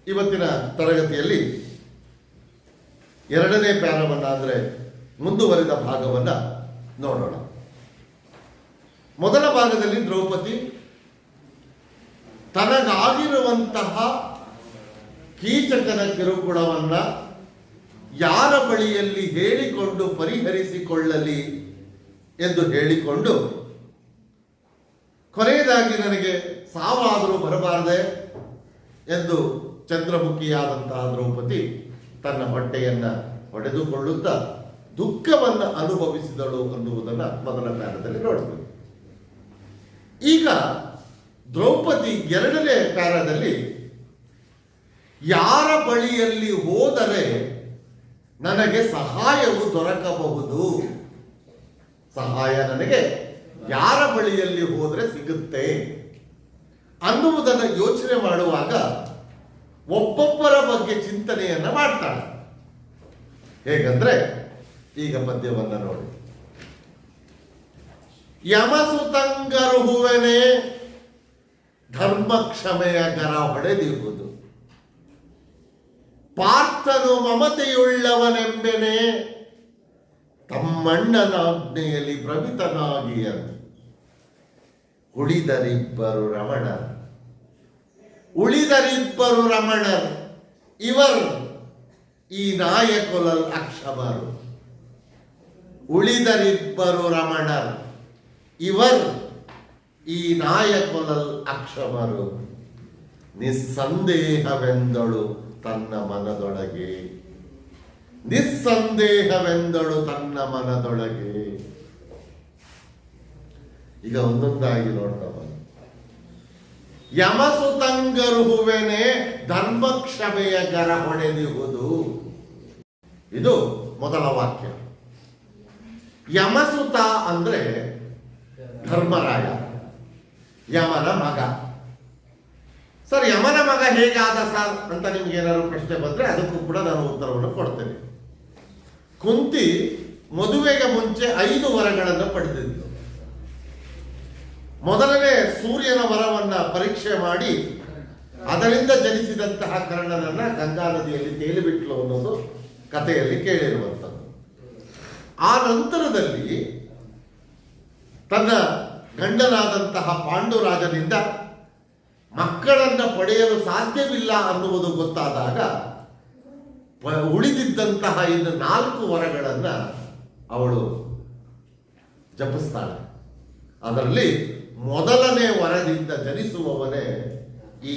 ಇವತ್ತಿನ ತರಗತಿಯಲ್ಲಿ ಎರಡನೇ ಪ್ಯಾರವನ್ನು ಅಂದರೆ ಮುಂದುವರಿದ ಭಾಗವನ್ನು ನೋಡೋಣ. ಮೊದಲ ಭಾಗದಲ್ಲಿ ದ್ರೌಪದಿ ತನಗಾಗಿರುವಂತಹ ಕೀಚಕನ ಕಿರುಕುಳವನ್ನ ಯಾರ ಬಳಿಯಲ್ಲಿ ಹೇಳಿಕೊಂಡು ಪರಿಹರಿಸಿಕೊಳ್ಳಲಿ ಎಂದು ಹೇಳಿಕೊಂಡು ಕೊನೆಯದಾಗಿ ನನಗೆ ಸಾವಾದರೂ ಬರಬಾರದೆ ಎಂದು ಚಂದ್ರಮುಖಿಯಾದಂತಹ ದ್ರೌಪದಿ ತನ್ನ ಹೊಟ್ಟೆಯನ್ನ ಹೊಡೆದುಕೊಳ್ಳುತ್ತಾ ದುಃಖವನ್ನು ಅನುಭವಿಸಿದಳು ಅನ್ನುವುದನ್ನು ಮೊದಲ ಪ್ಯಾರದಲ್ಲಿ ನೋಡಬೇಕು. ಈಗ ದ್ರೌಪದಿ ಎರಡನೇ ಪ್ಯಾರದಲ್ಲಿ ಯಾರ ಬಳಿಯಲ್ಲಿ ಹೋದರೆ ನನಗೆ ಸಹಾಯವು ದೊರಕಬಹುದು, ಸಹಾಯ ನನಗೆ ಯಾರ ಬಳಿಯಲ್ಲಿ ಹೋದರೆ ಸಿಗುತ್ತೆ ಅನ್ನುವುದನ್ನು ಯೋಚನೆ ಮಾಡುವಾಗ ಒಬ್ಬೊಬ್ಬರ ಬಗ್ಗೆ ಚಿಂತನೆಯನ್ನ ಮಾಡ್ತಾಳೆ. ಹೇಗಂದ್ರೆ ಈಗ ಪದ್ಯವನ್ನ ನೋಡಿ. ಯಮಸುತಂಗರು ಹೂವೆನೆ ಧರ್ಮ ಕ್ಷಮೆಯ ಗರ ಹೊಡೆದಿರುವುದು, ಪಾರ್ಥನು ಮಮತೆಯುಳ್ಳವನೆಂಬೆನೆ ತಮ್ಮಣ್ಣನಾಜ್ಞೆಯಲ್ಲಿ ಭ್ರಮಿತನಾಗಿಯನು. ಉಳಿದರಿಬ್ಬರು ರಮಣರು ಇವರು ಈ ನಾಯಕುಲಲ್ ಅಕ್ಷಮರು. ಉಳಿದರಿಬ್ಬರು ರಮಣರು ಇವರು ಈ ನಾಯಕುಲಲ್ ಅಕ್ಷಮರು. ನಿಸ್ಸಂದೇಹವೆಂದಳು ತನ್ನ ಮನದೊಳಗೆ, ನಿಸ್ಸಂದೇಹವೆಂದಳು ತನ್ನ ಮನದೊಳಗೆ. ಈಗ ಒಂದೊಂದಾಗಿ ನೋಡ್ತಾ ಬನ್ನಿ. ಯಮಸುತಂಗರು ಹೂವೆನೆ ಧರ್ಮ ಕ್ಷಮೆಯ ಗರ ಹೊಡೆದಿರುವುದು, ಇದು ಮೊದಲ ವಾಕ್ಯ. ಯಮಸುತ ಅಂದ್ರೆ ಧರ್ಮರಾಯ, ಯಮನ ಮಗ. ಸರ್, ಯಮನ ಮಗ ಹೇಗಾದ ಸರ್ ಅಂತ ನಿಮ್ಗೆ ಏನಾದ್ರು ಪ್ರಶ್ನೆ ಬಂದ್ರೆ ಅದಕ್ಕೂ ಕೂಡ ನಾನು ಉತ್ತರವನ್ನು ಕೊಡ್ತೇನೆ. ಕುಂತಿ ಮದುವೆಗೆ ಮುಂಚೆ 5 ವರಗಳನ್ನು ಪಡೆದಿದ್ಲು. ಮೊದಲನೇ ಸೂರ್ಯನ ವರವನ್ನ ಪರೀಕ್ಷೆ ಮಾಡಿ ಅದರಿಂದ ಜನಿಸಿದಂತಹ ಕರ್ಣನನ್ನ ಗಂಗಾ ನದಿಯಲ್ಲಿ ತೇಲಿಬಿಟ್ಲು ಅನ್ನೋದು ಕಥೆಯಲ್ಲಿ ಕೇಳಿರುವಂಥದ್ದು. ಆ ನಂತರದಲ್ಲಿ ತನ್ನ ಗಂಡನಾದಂತಹ ಪಾಂಡುರಾಜನಿಂದ ಮಕ್ಕಳನ್ನ ಪಡೆಯಲು ಸಾಧ್ಯವಿಲ್ಲ ಅನ್ನುವುದು ಗೊತ್ತಾದಾಗ ಉಳಿದಿದ್ದಂತಹ ಇನ್ನು 4 ವರಗಳನ್ನ ಅವಳು ಜಪಿಸ್ತಾಳೆ. ಅದರಲ್ಲಿ ಮೊದಲನೇ ವರದಿಂದ ಜನಿಸುವವನೇ ಈ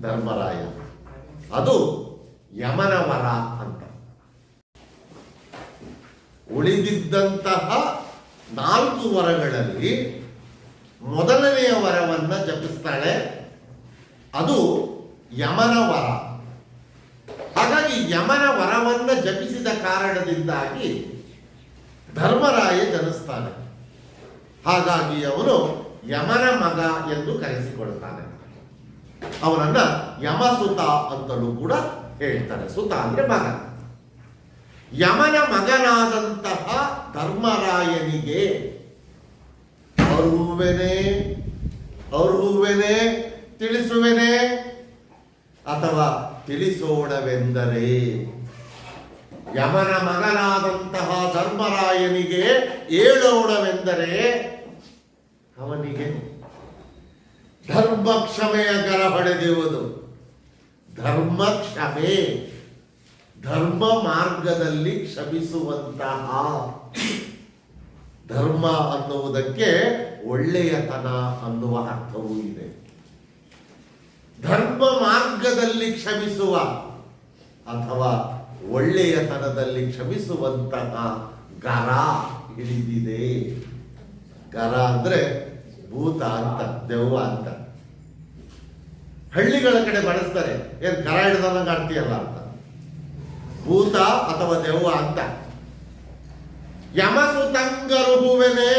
ಧರ್ಮರಾಯ. ಅದು ಯಮನ ವರ ಅಂತ. ಉಳಿದಿದ್ದಂತಹ 4 ವರಗಳಲ್ಲಿ ಮೊದಲನೆಯ ವರವನ್ನ ಜಪಿಸ್ತಾಳೆ, ಅದು ಯಮನ ವರ. ಹಾಗಾಗಿ ಯಮನ ವರವನ್ನ ಜಪಿಸಿದ ಕಾರಣದಿಂದಾಗಿ ಧರ್ಮರಾಯ ಜನಿಸ್ತಾನೆ. ಹಾಗಾಗಿ ಅವನು ಯಮನ ಮಗ ಎಂದು ಕರೆಸಿಕೊಳ್ತಾನೆ. ಅವನನ್ನ ಯಮಸುತ ಅಂತಲೂ ಕೂಡ ಹೇಳ್ತಾರೆ. ಸುತ ಅಂದ್ರೆ ಮಗ. ಯಮನ ಮಗನಾದಂತಹ ಧರ್ಮರಾಯನಿಗೆ ಅರುವೆನೆ ತಿಳಿಸುವೆನೆ ಅಥವಾ ತಿಳಿಸೋಣವೆಂದರೆ, ಯಮನ ಮಗನಾದಂತಹ ಧರ್ಮರಾಯನಿಗೆ ಹೇಳೋಣವೆಂದರೆ ಅವನಿಗೆ ಧರ್ಮ ಕ್ಷಮೆಯ ಗರ ಹೊಡೆದಿರುವುದು. ಧರ್ಮ ಕ್ಷಮೆ, ಧರ್ಮ ಮಾರ್ಗದಲ್ಲಿ ಕ್ಷಮಿಸುವಂತಹ. ಧರ್ಮ ಅನ್ನುವುದಕ್ಕೆ ಒಳ್ಳೆಯತನ ಅನ್ನುವ ಅರ್ಥವೂ ಇದೆ. ಧರ್ಮ ಮಾರ್ಗದಲ್ಲಿ ಕ್ಷಮಿಸುವ ಅಥವಾ ಒಳ್ಳೆಯತನದಲ್ಲಿ ಕ್ಷಮಿಸುವಂತಹ ಗರ ಹಿಡಿದಿದೆ. ಗರ ಅಂದ್ರೆ ಭೂತ ಅಂತ, ದೆವ್ವ ಅಂತ. ಹಳ್ಳಿಗಳ ಕಡೆ ಬಳಸ್ತಾರೆ, ಏನ್ ಗರ ಹಿಡಿದಂಗೆ ಆಡ್ತೀಯಲ್ಲ ಅಂತ. ಭೂತ ಅಥವಾ ದೆವ್ವ ಅಂತ. ಯಮಸುತಂಗರು ಹೂವೆನೆ,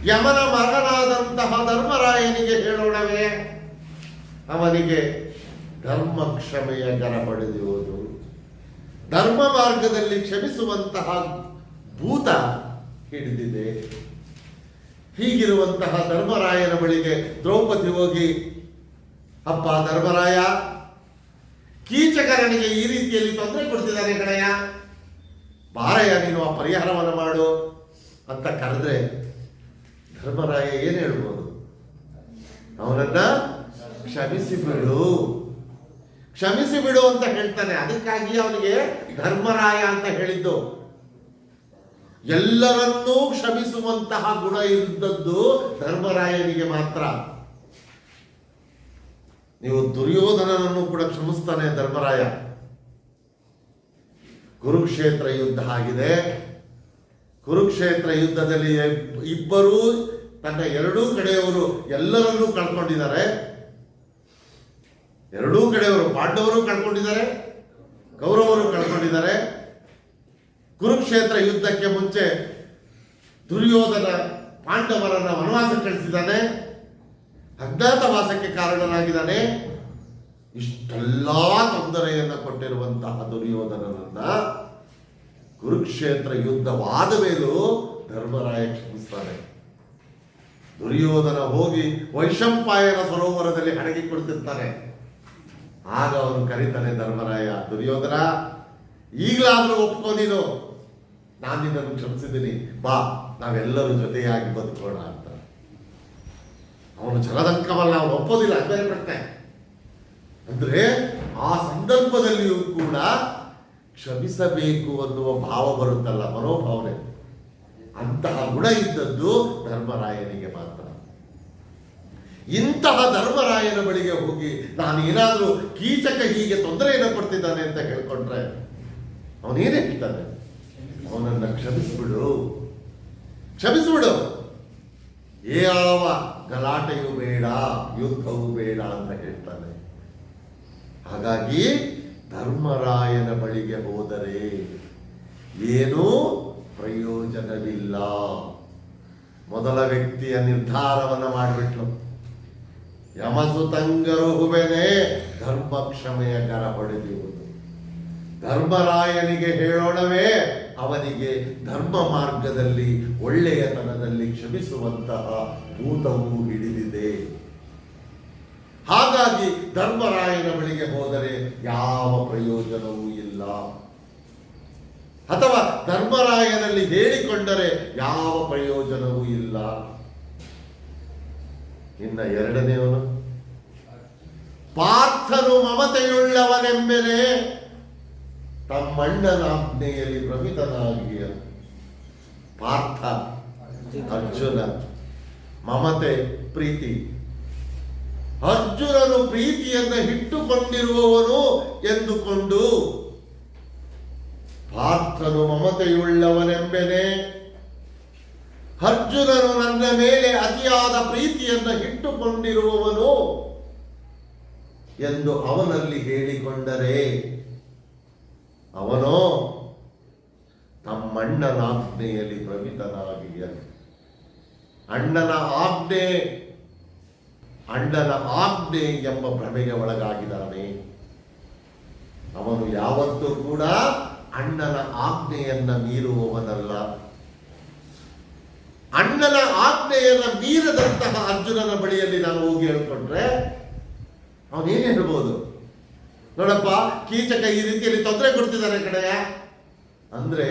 ಯಮನ ಮಗನಾದಂತಹ ಧರ್ಮರಾಯನಿಗೆ ಹೇಳೋಣವೇ, ಅವನಿಗೆ ಧರ್ಮ ಕ್ಷಮೆಯ ಗರ ಹೊಡೆದಿರುವುದು. ಧರ್ಮ ಮಾರ್ಗದಲ್ಲಿ ಕ್ಷಮಿಸುವಂತಹ ಭೂತ ಹಿಡಿದಿದೆ. ಹೀಗಿರುವಂತಹ ಧರ್ಮರಾಯನ ಬಳಿಗೆ ದ್ರೌಪದಿ ಹೋಗಿ, ಅಪ್ಪ ಧರ್ಮರಾಯ, ಕೀಚಕ ನನಗೆ ಈ ರೀತಿಯಲ್ಲಿ ತೊಂದರೆ ಕೊಡ್ತಿದ್ದಾನೆ ಕಣಯ್ಯ, ಬಾರಯ್ಯ ನೀನು ಆ ಪರಿಹಾರವನ್ನು ಮಾಡು ಅಂತ ಕರೆದ್ರೆ ಧರ್ಮರಾಯ ಏನು ಹೇಳ್ಬೋದು? ಅವನನ್ನ ಕ್ಷಮಿಸಿ ಬಿಡು, ಕ್ಷಮಿಸಿ ಬಿಡು ಅಂತ ಹೇಳ್ತಾನೆ. ಅದಕ್ಕಾಗಿ ಅವನಿಗೆ ಧರ್ಮರಾಯ ಅಂತ ಹೇಳಿದ್ದು. ಎಲ್ಲರನ್ನೂ ಕ್ಷಮಿಸುವಂತಹ ಗುಣ ಇದ್ದದ್ದು ಧರ್ಮರಾಯನಿಗೆ ಮಾತ್ರ. ನೀವು ದುರ್ಯೋಧನನನ್ನು ಕೂಡ ಕ್ಷಮಿಸ್ತಾನೆ ಧರ್ಮರಾಯ. ಕುರುಕ್ಷೇತ್ರ ಯುದ್ಧ ಆಗಿದೆ. ಕುರುಕ್ಷೇತ್ರ ಯುದ್ಧದಲ್ಲಿ ಇಬ್ಬರೂ ತನ್ನ ಎರಡೂ ಕಡೆಯವರು ಎಲ್ಲರನ್ನೂ ಕಳ್ಕೊಂಡಿದ್ದಾರೆ. ಎರಡೂ ಕಡೆಯವರು, ಪಾಂಡವರು ಕಳ್ಕೊಂಡಿದ್ದಾರೆ, ಕೌರವರು ಕಳ್ಕೊಂಡಿದ್ದಾರೆ. ಕುರುಕ್ಷೇತ್ರ ಯುದ್ಧಕ್ಕೆ ಮುಂಚೆ ದುರ್ಯೋಧನ ಪಾಂಡವರನ್ನ ವನವಾಸ ಕಳಿಸಿದ್ದಾನೆ, ಅಜ್ಞಾತವಾಸಕ್ಕೆ ಕಾರಣನಾಗಿದ್ದಾನೆ. ಇಷ್ಟೆಲ್ಲಾ ತೊಂದರೆಯನ್ನು ಕೊಟ್ಟಿರುವಂತಹ ದುರ್ಯೋಧನನನ್ನ ಕುರುಕ್ಷೇತ್ರ ಯುದ್ಧವಾದ ಮೇಲೂ ಧರ್ಮರಾಯ ಕ್ಷಮಿಸ್ತಾನೆ. ದುರ್ಯೋಧನ ಹೋಗಿ ವೈಶಂಪಾಯನ ಸರೋವರದಲ್ಲಿ ಹಡಗಿ ಕೊಡ್ತಿರ್ತಾನೆ. ಆಗ ಅವನು ಕರೀತಾನೆ ಧರ್ಮರಾಯ, ದುರ್ಯೋಧನ ಈಗಲಾದ್ರೂ ಒಪ್ಕೊ, ನೀನು ನಾನು ನಿನ್ನನ್ನು ಕ್ಷಮಿಸಿದ್ದೀನಿ, ಬಾ ನಾವೆಲ್ಲರೂ ಜೊತೆಯಾಗಿ ಬದುಕೋಣ ಅಂತ. ಅವನು ಜಲದಂಕವಲ್ಲ, ಅವನು ಒಪ್ಪೋದಿಲ್ಲ, ಬೇರೆ ಪ್ರಶ್ನೆ. ಅಂದ್ರೆ ಆ ಸಂದರ್ಭದಲ್ಲಿಯೂ ಕೂಡ ಕ್ಷಮಿಸಬೇಕು ಅನ್ನುವ ಭಾವ ಬರುತ್ತಲ್ಲ, ಮನೋಭಾವನೆ, ಅಂತಹ ಗುಣ ಇದ್ದದ್ದು ಧರ್ಮರಾಯನಿಗೆ ಮಾತ್ರ. ಇಂತಹ ಧರ್ಮರಾಯನ ಬಳಿಗೆ ಹೋಗಿ ನಾನು ಏನಾದ್ರೂ ಕೀಚಕ ಹೀಗೆ ತೊಂದರೆಯನ್ನು ಕೊಡ್ತಿದ್ದಾನೆ ಅಂತ ಹೇಳ್ಕೊಂಡ್ರೆ ಅವನೇನೇ ಹೇಳ್ತಾನೆ? ಅವನನ್ನ ಕ್ಷಮಿಸ್ಬಿಡು, ಕ್ಷಮಿಸ್ಬಿಡು, ಯಾವ ಗಲಾಟೆಯೂ ಬೇಡ, ಯುದ್ಧವೂ ಬೇಡ ಅಂತ ಹೇಳ್ತಾನೆ. ಹಾಗಾಗಿ ಧರ್ಮರಾಯನ ಬಳಿಗೆ ಹೋದರೆ ಏನೂ ಪ್ರಯೋಜನವಿಲ್ಲ. ಮೊದಲ ವ್ಯಕ್ತಿಯ ನಿರ್ಧಾರವನ್ನು ಮಾಡಿಬಿಟ್ಲು. ಯಮಸುತಂಗರು ಹುಬೆನೆ ಧರ್ಮ ಕ್ಷಮೆಯ ಕರ ಹೊಡೆದಿರುವುದು. ಧರ್ಮರಾಯನಿಗೆ ಹೇಳೋಣವೇ ಅವನಿಗೆ ಧರ್ಮ ಮಾರ್ಗದಲ್ಲಿ ಒಳ್ಳೆಯತನದಲ್ಲಿ ಕ್ಷಮಿಸುವಂತಹ ಭೂತವೂ ಹಿಡಿದಿದೆ. ಹಾಗಾಗಿ ಧರ್ಮರಾಯನ ಬಳಿಗೆ ಹೋದರೆ ಯಾವ ಪ್ರಯೋಜನವೂ ಇಲ್ಲ, ಅಥವಾ ಧರ್ಮರಾಯನಲ್ಲಿ ಹೇಳಿಕೊಂಡರೆ ಯಾವ ಪ್ರಯೋಜನವೂ ಇಲ್ಲ. ಇನ್ನ ಎರಡನೆಯವನು ಪಾರ್ಥನು ಮಮತೆಯುಳ್ಳವನೆಂಬೆನೆ ತಮ್ಮಣ್ಣನ ಆಜ್ಞೆಯಲ್ಲಿ ಭ್ರಮಿತನಾಗಿಯ. ಪಾರ್ಥ, ಅರ್ಜುನ, ಮಮತೆ, ಪ್ರೀತಿ. ಅರ್ಜುನನು ಪ್ರೀತಿಯನ್ನು ಇಟ್ಟುಕೊಂಡಿರುವವನು ಎಂದುಕೊಂಡು ಪಾರ್ಥನು ಮಮತೆಯುಳ್ಳವನೆಂಬೆನೆ, ಅರ್ಜುನನು ನನ್ನ ಮೇಲೆ ಅತಿಯಾದ ಪ್ರೀತಿಯನ್ನು ಇಟ್ಟುಕೊಂಡಿರುವವನು ಎಂದು ಅವನಲ್ಲಿ ಹೇಳಿಕೊಂಡರೆ ಅವನೋ ತಮ್ಮಣ್ಣನ ಆಜ್ಞೆಯಲ್ಲಿ ಭ್ರಮಿತನಾಗಿಯ. ಅಣ್ಣನ ಆಜ್ಞೆ ಎಂಬ ಭ್ರಮೆಗೆ ಒಳಗಾಗಿದ್ದಾನೆ. ಅವನು ಯಾವತ್ತೂ ಕೂಡ ಅಣ್ಣನ ಆಜ್ಞೆಯನ್ನ ಮೀರುವವನಲ್ಲ. ಅಣ್ಣನ ಆಜ್ಞೆಯನ್ನ ಮೀರದಂತಹ ಅರ್ಜುನನ ಬಳಿಯಲ್ಲಿ ನಾನು ಹೋಗಿ ಹೇಳ್ಕೊಂಡ್ರೆ ಅವನೇನು ಹೇಳ್ಬೋದು? ನೋಡಪ್ಪ, ಕೀಚಕ ಈ ರೀತಿಯಲ್ಲಿ ತೊಂದರೆ ಕೊಡ್ತಿದ್ದಾನೆ ಕಡೆಯ ಅಂದ್ರೆ,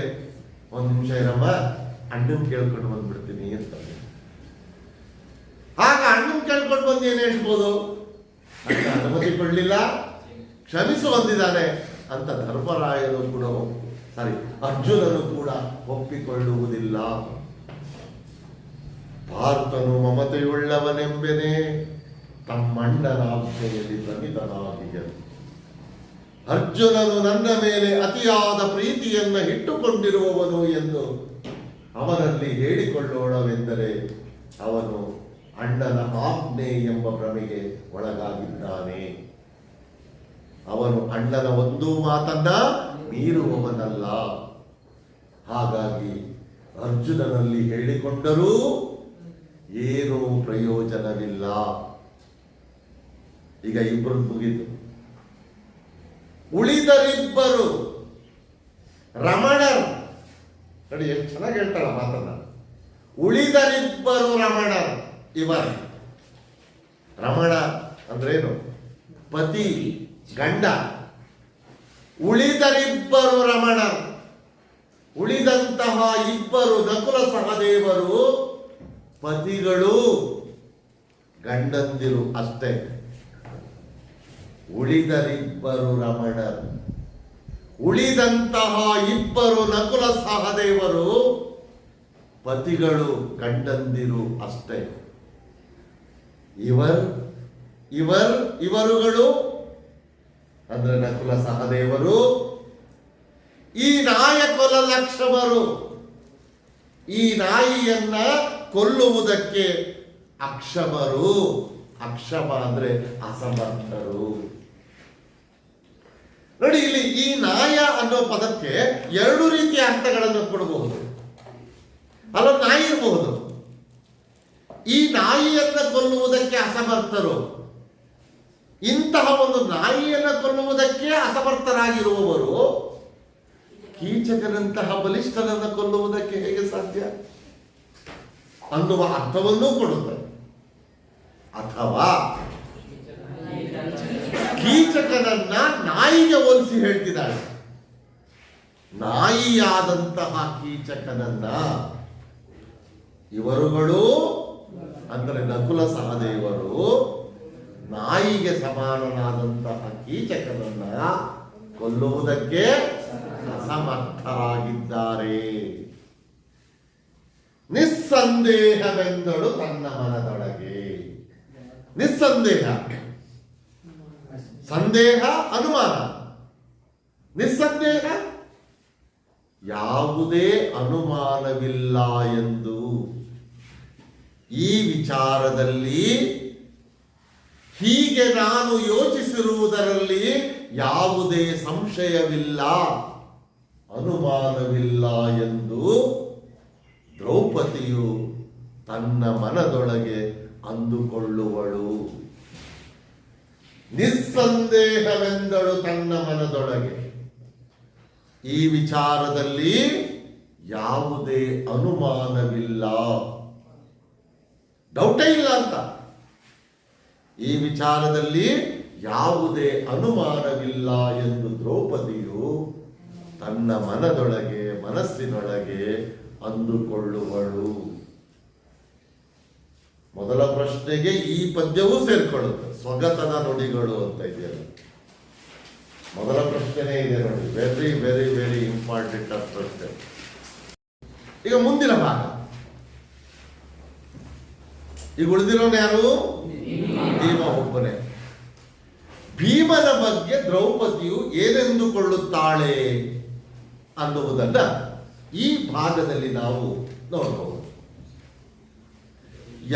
ಒಂದ್ ನಿಮಿಷ ಇರಮ್ಮ, ಅಣ್ಣನ್ ಕೇಳ್ಕೊಂಡು ಬಂದ್ಬಿಡ್ತೀನಿ ಅಂತ. ಆಗ ಅಣ್ಣನ್ ಕೇಳ್ಕೊಂಡು ಬಂದು ಏನ್ ಹೇಳ್ಬೋದು? ಅಣ್ಣ ಅನುಮತಿ ಕೊಡ್ಲಿಲ್ಲ, ಕ್ಷಮಿಸು ಅಂದಿದ್ದಾನೆ ಅಂತ ಧರ್ಮರಾಯನು ಕೂಡ ಅರ್ಜುನನು ಕೂಡ ಒಪ್ಪಿಕೊಳ್ಳುವುದಿಲ್ಲ. ಪಾರ್ಥನು ಮಮತೆಯುಳ್ಳವನೆಂಬೆನೆ ತಮ್ಮಣ್ಣನ ಆಜ್ಞೆಯಲ್ಲಿ ಭ್ರಮಿತನಾಗಿಯ. ಅರ್ಜುನನು ನನ್ನ ಮೇಲೆ ಅತಿಯಾದ ಪ್ರೀತಿಯನ್ನು ಇಟ್ಟುಕೊಂಡಿರುವವನು ಎಂದು ಅವನಲ್ಲಿ ಹೇಳಿಕೊಳ್ಳೋಣವೆಂದರೆ ಅವನು ಅಣ್ಣನ ಆಜ್ಞೆ ಎಂಬ ಭ್ರಮೆಗೆ ಒಳಗಾಗಿದ್ದಾನೆ. ಅವನು ಅಣ್ಣನ ಒಂದೂ ಮಾತನ್ನ ಮೀರುವವನಲ್ಲ. ಹಾಗಾಗಿ ಅರ್ಜುನನಲ್ಲಿ ಹೇಳಿಕೊಂಡರೂ ಏನೂ ಪ್ರಯೋಜನವಿಲ್ಲ. ಈಗ ಇಬ್ಬರು ಮುಗಿತು. ಉಳಿದರಿಬ್ಬರು ರಮಣರು. ನೋಡಿ ಎಷ್ಟು ಚೆನ್ನಾಗಿ ಹೇಳ್ತಾಳ ಮಾತನ್ನ. ಉಳಿದರಿಬ್ಬರು ರಮಣರು. ಇವರು ರಮಣ ಅಂದ್ರೇನು? ಪತಿ, ಗಂಡ. ಉಳಿದರಿಬ್ಬರು ರಮಣರು, ಉಳಿದಂತಹ ಇಬ್ಬರು ನಕುಲ ಸಹದೇವರು ಪತಿಗಳು, ಗಂಡಂದಿರು ಅಷ್ಟೇ. ಉಳಿದರಿಬ್ಬರು ರಮಣರು, ಉಳಿದಂತಹ ಇಬ್ಬರು ನಕುಲ ಸಹದೇವರು ಪತಿಗಳು, ಗಂಡಂದಿರು ಅಷ್ಟೇ. ಇವರುಗಳು ಅಂದ್ರೆ ನಕುಲ ಸಹದೇವರು, ಈ ನಾಯ ಕೊಲ್ಲಲಕ್ಷಮರು, ಈ ನಾಯಿಯನ್ನ ಕೊಲ್ಲುವುದಕ್ಕೆ ಅಕ್ಷಮರು. ಅಕ್ಷಮ ಅಂದ್ರೆ ಅಸಮರ್ಥರು. ನೋಡಿ, ಇಲ್ಲಿ ಈ ನಾಯ ಅನ್ನೋ ಪದಕ್ಕೆ ಎರಡು ರೀತಿಯ ಅರ್ಥಗಳನ್ನು ಕೊಡಬಹುದು. ಅಲ್ಲೊಂದು ನಾಯಿ ಇರಬಹುದು, ಈ ನಾಯಿಯನ್ನ ಕೊಲ್ಲುವುದಕ್ಕೆ ಅಸಮರ್ಥರು. ಇಂತಹ ಒಂದು ನಾಯಿಯನ್ನ ಕೊಲ್ಲುವುದಕ್ಕೆ ಅಸಮರ್ಥರಾಗಿರುವವರು ಕೀಚಕನಂತಹ ಬಲಿಷ್ಠನನ್ನು ಕೊಲ್ಲುವುದಕ್ಕೆ ಹೇಗೆ ಸಾಧ್ಯ ಅನ್ನುವ ಅರ್ಥವನ್ನೂ ಕೊಡುತ್ತದೆ. ಅಥವಾ ಕೀಚಕನನ್ನ ನಾಯಿಗೆ ಹೋಲಿಸಿ ಹೇಳ್ತಿದ್ದಾಳೆ. ನಾಯಿಯಾದಂತಹ ಕೀಚಕನನ್ನ ಇವರುಗಳು ಅಂದರೆ ನಕುಲ ಸಹದೇವರು ನಾಯಿಗೆ ಸಮಾನನಾದಂತಹ ಕೀಚಕನನ್ನ ಕೊಲ್ಲುವುದಕ್ಕೆ ಅಸಮರ್ಥರಾಗಿದ್ದಾರೆ. ನಿಸ್ಸಂದೇಹವೆಂದಳು ತನ್ನ ಮನದೊಳಗೆ. ನಿಸ್ಸಂದೇಹ, ಸಂದೇಹ ಅನುಮಾನ, ನಿಸ್ಸಂದೇಹ ಯಾವುದೇ ಅನುಮಾನವಿಲ್ಲ ಎಂದು ಈ ವಿಚಾರದಲ್ಲಿ ಹೀಗೆ ನಾನು ಯೋಚಿಸಿರುವುದರಲ್ಲಿ ಯಾವುದೇ ಸಂಶಯವಿಲ್ಲ, ಅನುಮಾನವಿಲ್ಲ ಎಂದು ದ್ರೌಪದಿಯು ತನ್ನ ಮನದೊಳಗೆ ಅಂದುಕೊಳ್ಳುವಳು. ನಿಸ್ಸಂದೇಹವೆಂದಳು ತನ್ನ ಮನದೊಳಗೆ. ಈ ವಿಚಾರದಲ್ಲಿ ಯಾವುದೇ ಅನುಮಾನವಿಲ್ಲ, ಡೌಟೇ ಇಲ್ಲ ಅಂತ. ಈ ವಿಚಾರದಲ್ಲಿ ಯಾವುದೇ ಅನುಮಾನವಿಲ್ಲ ಎಂದು ದ್ರೌಪದಿಯು ತನ್ನ ಮನದೊಳಗೆ, ಮನಸ್ಸಿನೊಳಗೆ ಅಂದುಕೊಳ್ಳುವಳು. ಮೊದಲ ಪ್ರಶ್ನೆಗೆ ಈ ಪದ್ಯವೂ ಸೇರ್ಕೊಳ್ಳುತ್ತೆ. ಸ್ವಗತದ ನುಡಿಗಳು ಅಂತ ಇದೆಯಲ್ಲ, ಮೊದಲ ಪ್ರಶ್ನೆನೇ ಇದೆ ನೋಡಿ. ವೆರಿ ವೆರಿ ವೆರಿ ಇಂಪಾರ್ಟೆಂಟ್ ಪ್ರಶ್ನೆ. ಈಗ ಮುಂದಿನ ಭಾಗ. ಈಗ ಉಳಿದಿರೋನು ಯಾರು? ಭೀಮ ಒಬ್ಬನೇ. ಭೀಮನ ಬಗ್ಗೆ ದ್ರೌಪದಿಯು ಏನೆಂದುಕೊಳ್ಳುತ್ತಾಳೆ ಅನ್ನುವುದನ್ನ ಈ ಭಾಗದಲ್ಲಿ ನಾವು ನೋಡಬಹುದು.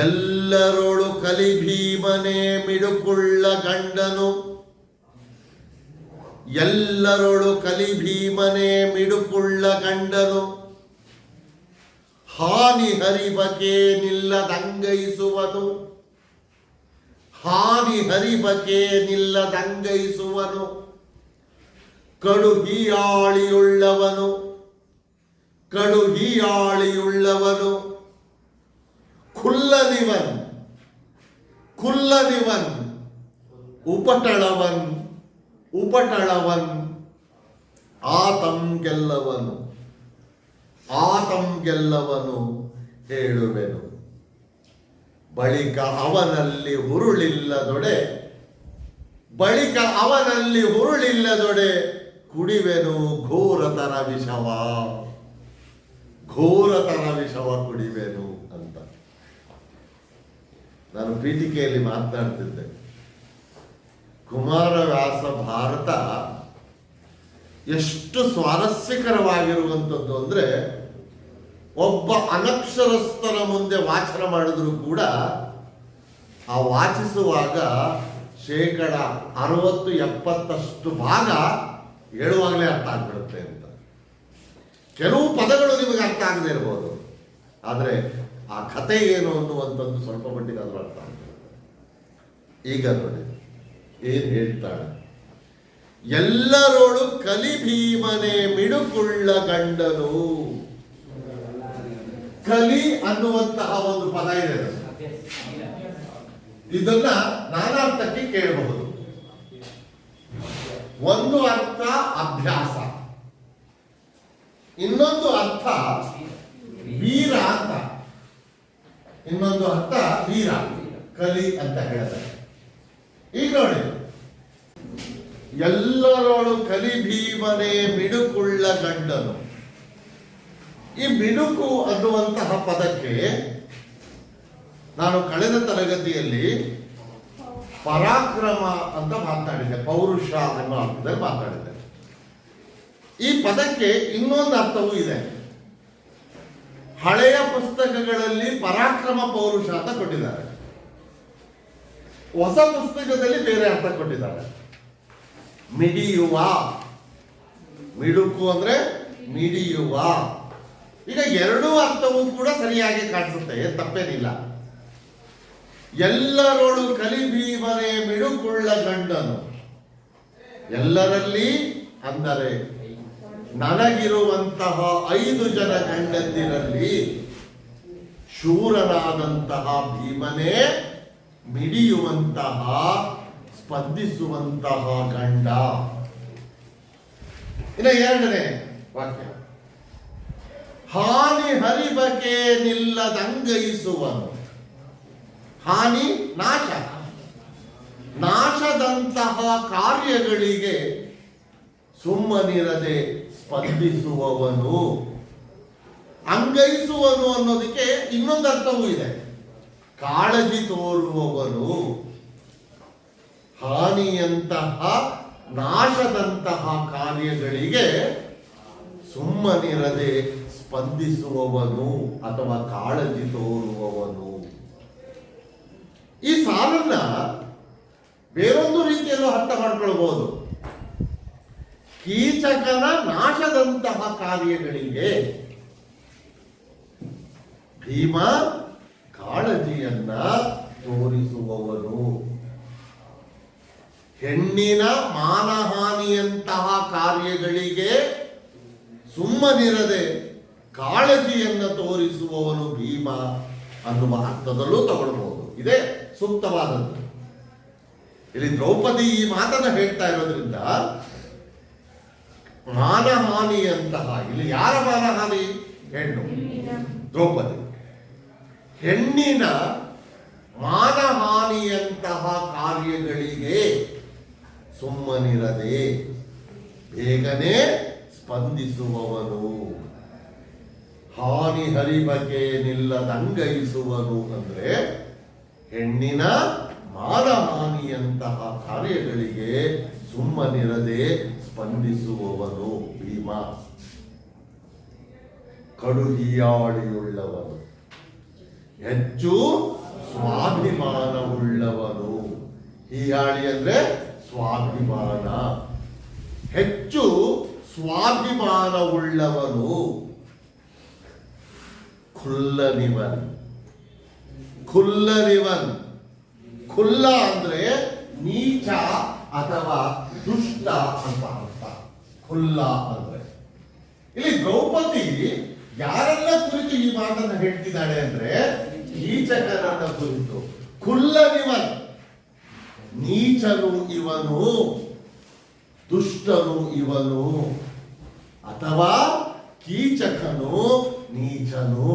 ಎಲ್ಲರೊಳು ಕಲಿ ಭೀಮನೇ ಮಿಡುಕುಳ್ಳ ಗಂಡನು, ಎಲ್ಲರೊಳು ಕಲಿ ಭೀಮನೇ ಮಿಡುಕುಳ್ಳ ಗಂಡನು, ಹಾನಿ ಹರಿಬಕೆ ನಿಲ್ಲದಂಗೈಸುವನು, ಹಾನಿ ಹರಿಬಕೆ ನಿಲ್ಲದಂಗೈಸುವನು, ಕಡು ಹೀಯಾಳಿಯುಳ್ಳವನು, ಕಡು ಹೀಯಾಳಿಯುಳ್ಳವನು, ಕುಲ್ಲನಿವನ್, ಕುಲ್ಲನಿವನ್, ಉಪಟಳವನ್, ಉಪಟಳವನ್, ಆತಂ ಗೆಲ್ಲವನು, ಆತಂ ಗೆಲ್ಲವನು ಹೇಳುವೆನು. ಬಳಿಕ ಅವನಲ್ಲಿ ಹುರುಳಿಲ್ಲದೊಡೆ, ಬಳಿಕ ಅವನಲ್ಲಿ ಹುರುಳಿಲ್ಲದೊಡೆ ಕುಡಿವೆನು ಘೋರತರ ವಿಷವ, ಘೋರತರ ವಿಷವ ಕುಡಿವೆನು ಅಂತ. ನಾನು ಪೀಠಿಕೆಯಲ್ಲಿ ಮಾತನಾಡ್ತಿದ್ದೆ. ಕುಮಾರವ್ಯಾಸ ಭಾರತ ಎಷ್ಟು ಸ್ವಾರಸ್ಯಕರವಾಗಿರುವಂಥದ್ದು ಅಂದ್ರೆ, ಒಬ್ಬ ಅನಕ್ಷರಸ್ಥನ ಮುಂದೆ ವಾಚನ ಮಾಡಿದ್ರು ಕೂಡ ಆ ವಾಚಿಸುವಾಗ 60-70% ಭಾಗ ಹೇಳುವಾಗಲೇ ಅರ್ಥ ಆಗ್ಬಿಡುತ್ತೆ ಅಂತ. ಕೆಲವು ಪದಗಳು ನಿಮಗೆ ಅರ್ಥ ಆಗದೆ ಇರ್ಬೋದು, ಆದರೆ ಆ ಕಥೆ ಏನು ಅನ್ನುವಂಥದ್ದು ಸ್ವಲ್ಪ ಮಟ್ಟಿಗೆ ಅದ್ರ ಅರ್ಥ ಆಗ್ತದೆ. ಈಗ ನೋಡಿ ಏನ್ ಹೇಳ್ತಾಳೆ. ಎಲ್ಲರೋಳು ಕಲಿ ಭೀಮನೆ ಮಿಡುಕುಳ್ಳ ಗಂಡನು. ಕಲಿ ಅನ್ನುವಂತಹ ಒಂದು ಪದ ಇದೆ. ಇದನ್ನ ನಾನಾರ್ಥಕ್ಕೆ ಕೇಳಬಹುದು. ಒಂದು ಅರ್ಥ ಅಭ್ಯಾಸ, ಇನ್ನೊಂದು ಅರ್ಥ ವೀರ ಅಂತ, ಇನ್ನೊಂದು ಅರ್ಥ ವೀರ ಕಲಿ ಅಂತ ಹೇಳ್ತಾರೆ. ಈಗ ನೋಡಿ, ಎಲ್ಲರೊಳು ಕಲಿ ಭೀಮನೇ ಮಿಡುಕುಳ್ಳ ಗಂಡನು. ಈ ಮಿಡುಕು ಅನ್ನುವಂತಹ ಪದಕ್ಕೆ ನಾನು ಕಳೆದ ತರಗತಿಯಲ್ಲಿ ಪರಾಕ್ರಮ ಅಂತ ಮಾತಾಡಿದ್ದೆ, ಪೌರುಷ ಅನ್ನೋ ಅರ್ಥದಲ್ಲಿ ಮಾತಾಡಿದ್ದೆ. ಈ ಪದಕ್ಕೆ ಇನ್ನೊಂದು ಅರ್ಥವೂ ಇದೆ. ಹಳೆಯ ಪುಸ್ತಕಗಳಲ್ಲಿ ಪರಾಕ್ರಮ ಪೌರುಷ ಅಂತ ಕೊಟ್ಟಿದ್ದಾರೆ, ಹೊಸ ಪುಸ್ತಕದಲ್ಲಿ ಬೇರೆ ಅರ್ಥ ಕೊಟ್ಟಿದ್ದಾರೆ. ಮಿಡಿಯುವ, ಮಿಡುಕು ಅಂದ್ರೆ ಮಿಡಿಯುವ. ಈಗ ಎರಡೂ ಅರ್ಥವೂ ಕೂಡ ಸರಿಯಾಗಿ ಕಾಣಿಸುತ್ತೆ, ತಪ್ಪೇನಿಲ್ಲ. ಎಲ್ಲರೊಳು ಕಲಿಭೀಮನೇ ಮಿಡುಕುಳ್ಳ ಗಂಡನು, ಎಲ್ಲರಲ್ಲಿ ಅಂದರೆ ನನಗಿರುವಂತಹ 5 ಜನ ಗಂಡಂದಿರಲ್ಲಿ ಶೂರನಾದಂತಹ ಭೀಮನೇ ಮಿಡಿಯುವಂತಹ ಸ್ಪಂದಿಸುವಂತಹ ಗಂಡ. ಇನ್ನು ಎರಡನೇ ವಾಕ್ಯ, ಹಾನಿ ಹರಿಬಗೆ ನಿಲ್ಲದಂಗೈಸುವನು. ಹಾನಿ ನಾಶ, ನಾಶದಂತಹ ಕಾರ್ಯಗಳಿಗೆ ಸುಮ್ಮನಿರದೆ ಸ್ಪಂದಿಸುವವನು. ಅಂಗೈಸುವನು ಅನ್ನೋದಕ್ಕೆ ಇನ್ನೊಂದು ಅರ್ಥವೂ ಇದೆ, ಕಾಳಜಿ ತೋರುವವನು. ಹಾನಿಯಂತಹ ನಾಶದಂತಹ ಕಾರ್ಯಗಳಿಗೆ ಸುಮ್ಮನಿರದೆ ಸ್ಪಂದಿಸುವವನು ಅಥವಾ ಕಾಳಜಿ ತೋರುವವನು. ಈ ಸಾಲನ್ನ ಬೇರೊಂದು ರೀತಿಯಲ್ಲೂ ಅರ್ಥ ಮಾಡ್ಕೊಳ್ಬಹುದು. ಕೀಚಕನ ನಾಶದಂತಹ ಕಾರ್ಯಗಳಿಗೆ ಭೀಮ ಕಾಳಜಿಯನ್ನ ತೋರಿಸುವವನು. ಹೆಣ್ಣಿನ ಮಾನಹಾನಿಯಂತಹ ಕಾರ್ಯಗಳಿಗೆ ಸುಮ್ಮನಿರದೆ ಕಾಳಜಿಯನ್ನು ತೋರಿಸುವವನು ಭೀಮ ಅನ್ನುವ ಅರ್ಥದಲ್ಲೂ ತಗೊಳ್ಬಹುದು. ಇದೇ ಸೂಕ್ತವಾದದ್ದು. ಇಲ್ಲಿ ದ್ರೌಪದಿ ಈ ಮಾತನ್ನ ಹೇಳ್ತಾ ಇರೋದ್ರಿಂದ ಮಾನಹಾನಿಯಂತಹ, ಇಲ್ಲಿ ಯಾರ ಮಾನಹಾನಿ? ಹೆಣ್ಣು, ದ್ರೌಪದಿ. ಹೆಣ್ಣಿನ ಮಾನಹಾನಿಯಂತಹ ಕಾರ್ಯಗಳಿಗೆ ಸುಮ್ಮನಿರದೆ ಬೇಗನೆ ಸ್ಪಂದಿಸುವವನು. ಹಾನಿ ಹರಿಬಗೆ ನಿಲ್ಲದಂಗೈಸುವನು ಅಂದ್ರೆ ಹೆಣ್ಣಿನ ಮಾನಹಾನಿಯಂತಹ ಕಾರ್ಯಗಳಿಗೆ ಸುಮ್ಮನಿರದೆ ಸ್ಪಂದಿಸುವವನು ಭೀಮ. ಕಡುಹಿಯಾಳಿಯುಳ್ಳವನು, ಹೆಚ್ಚು ಸ್ವಾಭಿಮಾನವುಳ್ಳವನು. ಹೀಯಾಳಿ ಅಂದ್ರೆ ಸ್ವಾಭಿಮಾನ, ಹೆಚ್ಚು ಸ್ವಾಭಿಮಾನವುಳ್ಳವನು. ಖುಲ್ಲನಿವನ್, ಖುಲ್ಲನಿವನ್, ಖುಲ್ಲ ಅಂದ್ರೆ ನೀಚ ಅಥವಾ ದುಷ್ಟ ಅಂತ ಅರ್ಥ. ಖುಲ್ಲ ಅಂದ್ರೆ ಇಲ್ಲಿ ದ್ರೌಪದಿ ಯಾರೆಲ್ಲ ಕುರಿತು ಈ ಮಾತನ್ನ ಹೇಳ್ತಿದ್ದಾಳೆ ಅಂದ್ರೆ ಕೀಚಕನನ್ನ ಕುರಿತು. ಖುಲ್ಲನಿವನ್, ನೀಚನು ಇವನು, ದುಷ್ಟನು ಇವನು, ಅಥವಾ ಕೀಚಕನು ನೀಚನು,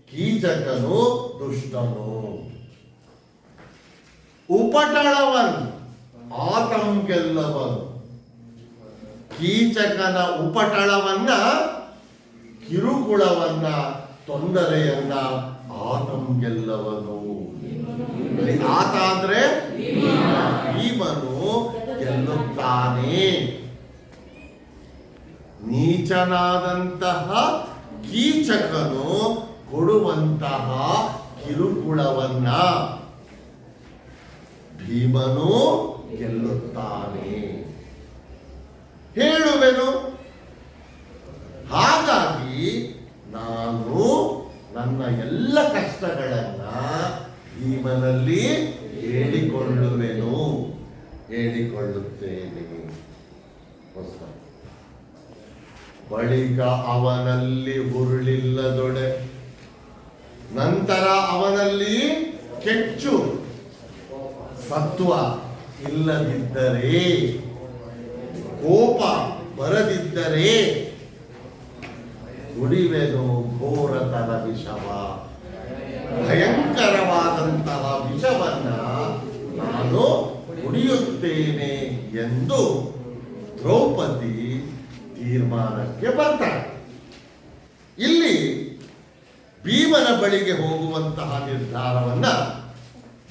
ಕೀಚಕನು ದುಷ್ಟನು. ಉಪಟಳವನ್, ಆತಂ ಗೆಲ್ಲವನು. ಕೀಚಕನ ಉಪಟಳವನ್ನ, ಕಿರುಕುಳವನ್ನ, ತೊಂದರೆಯನ್ನ ಆತಂ ಗೆಲ್ಲವನು. ಆತ ಅಂದ್ರೆ ಭೀಮನು ಗೆಲ್ಲುತ್ತಾನೆ. ನೀಚನಾದಂತಹ ಕೀಚಕನು ಕೊಡುವಂತಹ ಕಿರುಕುಳವನ್ನ ಭೀಮನು ಗೆಲ್ಲುತ್ತಾನೆ. ಹೇಳುವೆನು, ಹಾಗಾಗಿ ನಾನು ನನ್ನ ಎಲ್ಲ ಕಷ್ಟಗಳನ್ನ ಭೀಮನಲ್ಲಿ ಹೇಳಿಕೊಳ್ಳುವೆನು, ಹೇಳಿಕೊಳ್ಳುತ್ತೇನೆ. ಬಳಿಕ ಅವನಲ್ಲಿ ಹುರುಳಿಲ್ಲದೊಡೆ, ನಂತರ ಅವನಲ್ಲಿ ಕೆಚ್ಚು ಸತ್ವ ಇಲ್ಲದಿದ್ದರೆ ಕೋಪ ಬರದಿದ್ದರೆ ಕುಡಿವೆನು ಘೋರತರ ವಿಷವ, ಭಯಂಕರವಾದಂತಹ ವಿಷವನ್ನ ನಾನು ಕುಡಿಯುತ್ತೇನೆ ಎಂದು ದ್ರೌಪದಿ ತೀರ್ಮಾನಕ್ಕೆ ಬರ್ತಾಳೆ. ಇಲ್ಲಿ ಭೀಮನ ಬಳಿಗೆ ಹೋಗುವಂತಹ ನಿರ್ಧಾರವನ್ನ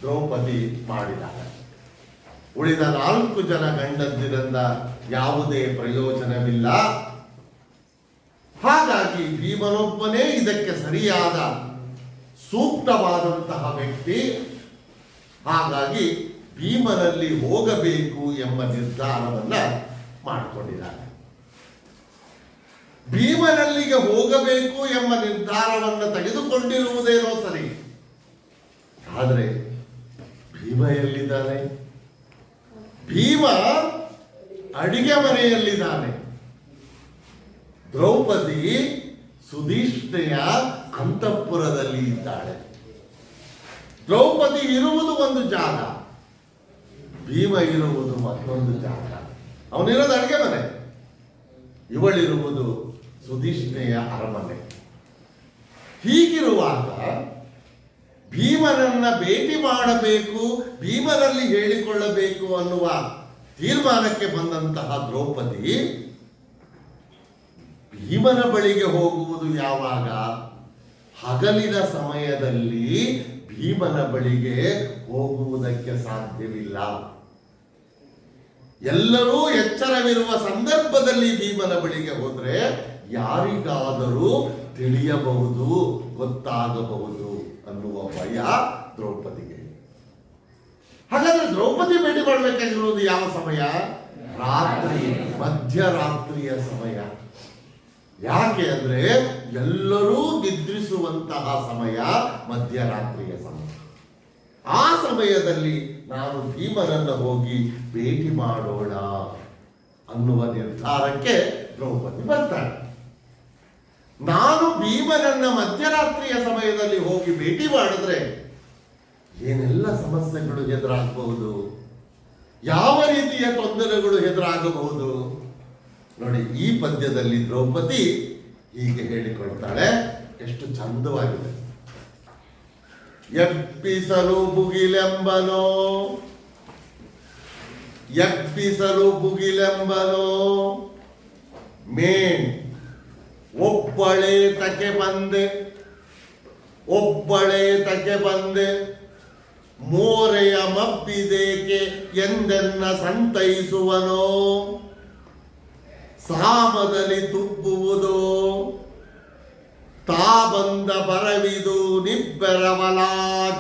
ದ್ರೌಪದಿ ಮಾಡಿದಾಳೆ. ಉಳಿದ 4 ಜನ ಗಂಡಂದಿರಿಂದ ಯಾವುದೇ ಪ್ರಯೋಜನವಿಲ್ಲ. ಹಾಗಾಗಿ ಭೀಮನೊಬ್ಬನೇ ಇದಕ್ಕೆ ಸರಿಯಾದ ಸೂಕ್ತವಾದಂತಹ ವ್ಯಕ್ತಿ. ಹಾಗಾಗಿ ಭೀಮನಲ್ಲಿ ಹೋಗಬೇಕು ಎಂಬ ನಿರ್ಧಾರವನ್ನ ಮಾಡಿಕೊಂಡಿದ್ದಾರೆ. ಭೀಮನಲ್ಲಿಗೆ ಹೋಗಬೇಕು ಎಂಬ ನಿರ್ಧಾರವನ್ನು ತೆಗೆದುಕೊಂಡಿರುವುದೇನೋ ಸರಿ, ಆದರೆ ಭೀಮ ಎಲ್ಲಿದ್ದಾನೆ? ಭೀಮ ಅಡಿಗೆ ಮನೆಯಲ್ಲಿದ್ದಾನೆ. ದ್ರೌಪದಿ ಸುಧಿಷ್ಣೆಯ ಅಂತಃಪುರದಲ್ಲಿ ಇದ್ದಾಳೆ. ದ್ರೌಪದಿ ಇರುವುದು ಒಂದು ಜಾಗ, ಭೀಮ ಇರುವುದು ಮತ್ತೊಂದು ಜಾಗ. ಅವನಿರೋದು ಅಡಿಗೆ ಮನೆ, ಇವಳಿರುವುದು ಸುಧಿಷ್ಣೆಯ ಅರಮನೆ. ಹೀಗಿರುವಾಗ ಭೀಮನನ್ನ ಭೇಟಿ ಮಾಡಬೇಕು, ಭೀಮನಲ್ಲಿ ಹೇಳಿಕೊಳ್ಳಬೇಕು ಅನ್ನುವ ತೀರ್ಮಾನಕ್ಕೆ ಬಂದಂತಹ ದ್ರೌಪದಿ ಭೀಮನ ಬಳಿಗೆ ಹೋಗುವುದು ಯಾವಾಗ? ಹಗಲಿನ ಸಮಯದಲ್ಲಿ ಭೀಮನ ಬಳಿಗೆ ಹೋಗುವುದಕ್ಕೆ ಸಾಧ್ಯವಿಲ್ಲ. ಎಲ್ಲರೂ ಎಚ್ಚರವಿರುವ ಸಂದರ್ಭದಲ್ಲಿ ಭೀಮನ ಬಳಿಗೆ ಹೋದ್ರೆ ಯಾರಿಗಾದರೂ ತಿಳಿಯಬಹುದು, ಗೊತ್ತಾಗಬಹುದು ಅನ್ನುವ ಭಯ ದ್ರೌಪದಿಗೆ. ಹಾಗಾದ್ರೆ ದ್ರೌಪದಿ ಭೇಟಿ ಮಾಡಬೇಕಾಗಿರುವುದು ಯಾವ ಸಮಯ? ರಾತ್ರಿ, ಮಧ್ಯರಾತ್ರಿಯ ಸಮಯ. ಯಾಕೆ ಅಂದ್ರೆ ಎಲ್ಲರೂ ನಿದ್ರಿಸುವಂತಹ ಸಮಯ ಮಧ್ಯರಾತ್ರಿಯ ಸಮಯ. ಆ ಸಮಯದಲ್ಲಿ ನಾನು ಭೀಮನನ್ನ ಹೋಗಿ ಭೇಟಿ ಮಾಡೋಣ ಅನ್ನುವ ನಿರ್ಧಾರಕ್ಕೆ ದ್ರೌಪದಿ ಬರ್ತಾಳೆ. ನಾನು ಭೀಮನನ್ನ ಮಧ್ಯರಾತ್ರಿಯ ಸಮಯದಲ್ಲಿ ಹೋಗಿ ಭೇಟಿ ಮಾಡಿದ್ರೆ ಏನೆಲ್ಲ ಸಮಸ್ಯೆಗಳು ಎದುರಾಗಬಹುದು, ಯಾವ ರೀತಿಯ ತೊಂದರೆಗಳು ಎದುರಾಗಬಹುದು ನೋಡಿ. ಈ ಪದ್ಯದಲ್ಲಿ ದ್ರೌಪದಿ ಹೀಗೆ ಹೇಳಿಕೊಳ್ತಾಳೆ, ಎಷ್ಟು ಚಂದವಾಗಿದೆ. ಎಬ್ಬಿಸಲು ಬುಗಿಲೆಂಬನೋ, ಎಬ್ಬಿಸಲು ಬುಗಿಲೆಂಬನೋ, ಮೇಣ್ ಒಬ್ಬಳೇ ತಕ್ಕೆ ಬಂದೆ, ಒಬ್ಬಳೇ ತಕ್ಕೆ ಬಂದೆ, ಮೋರೆಯ ಮಬ್ಬಿದೇಕೆ ಎಂದೆನ್ನ ಸಂತೈಸುವನೋ, ಸಾಮದಲ್ಲಿ ತುಬ್ಬುವುದೋ, ತಾ ಬಂದ ಬರವಿದು ನಿಬ್ಬೆರವಲ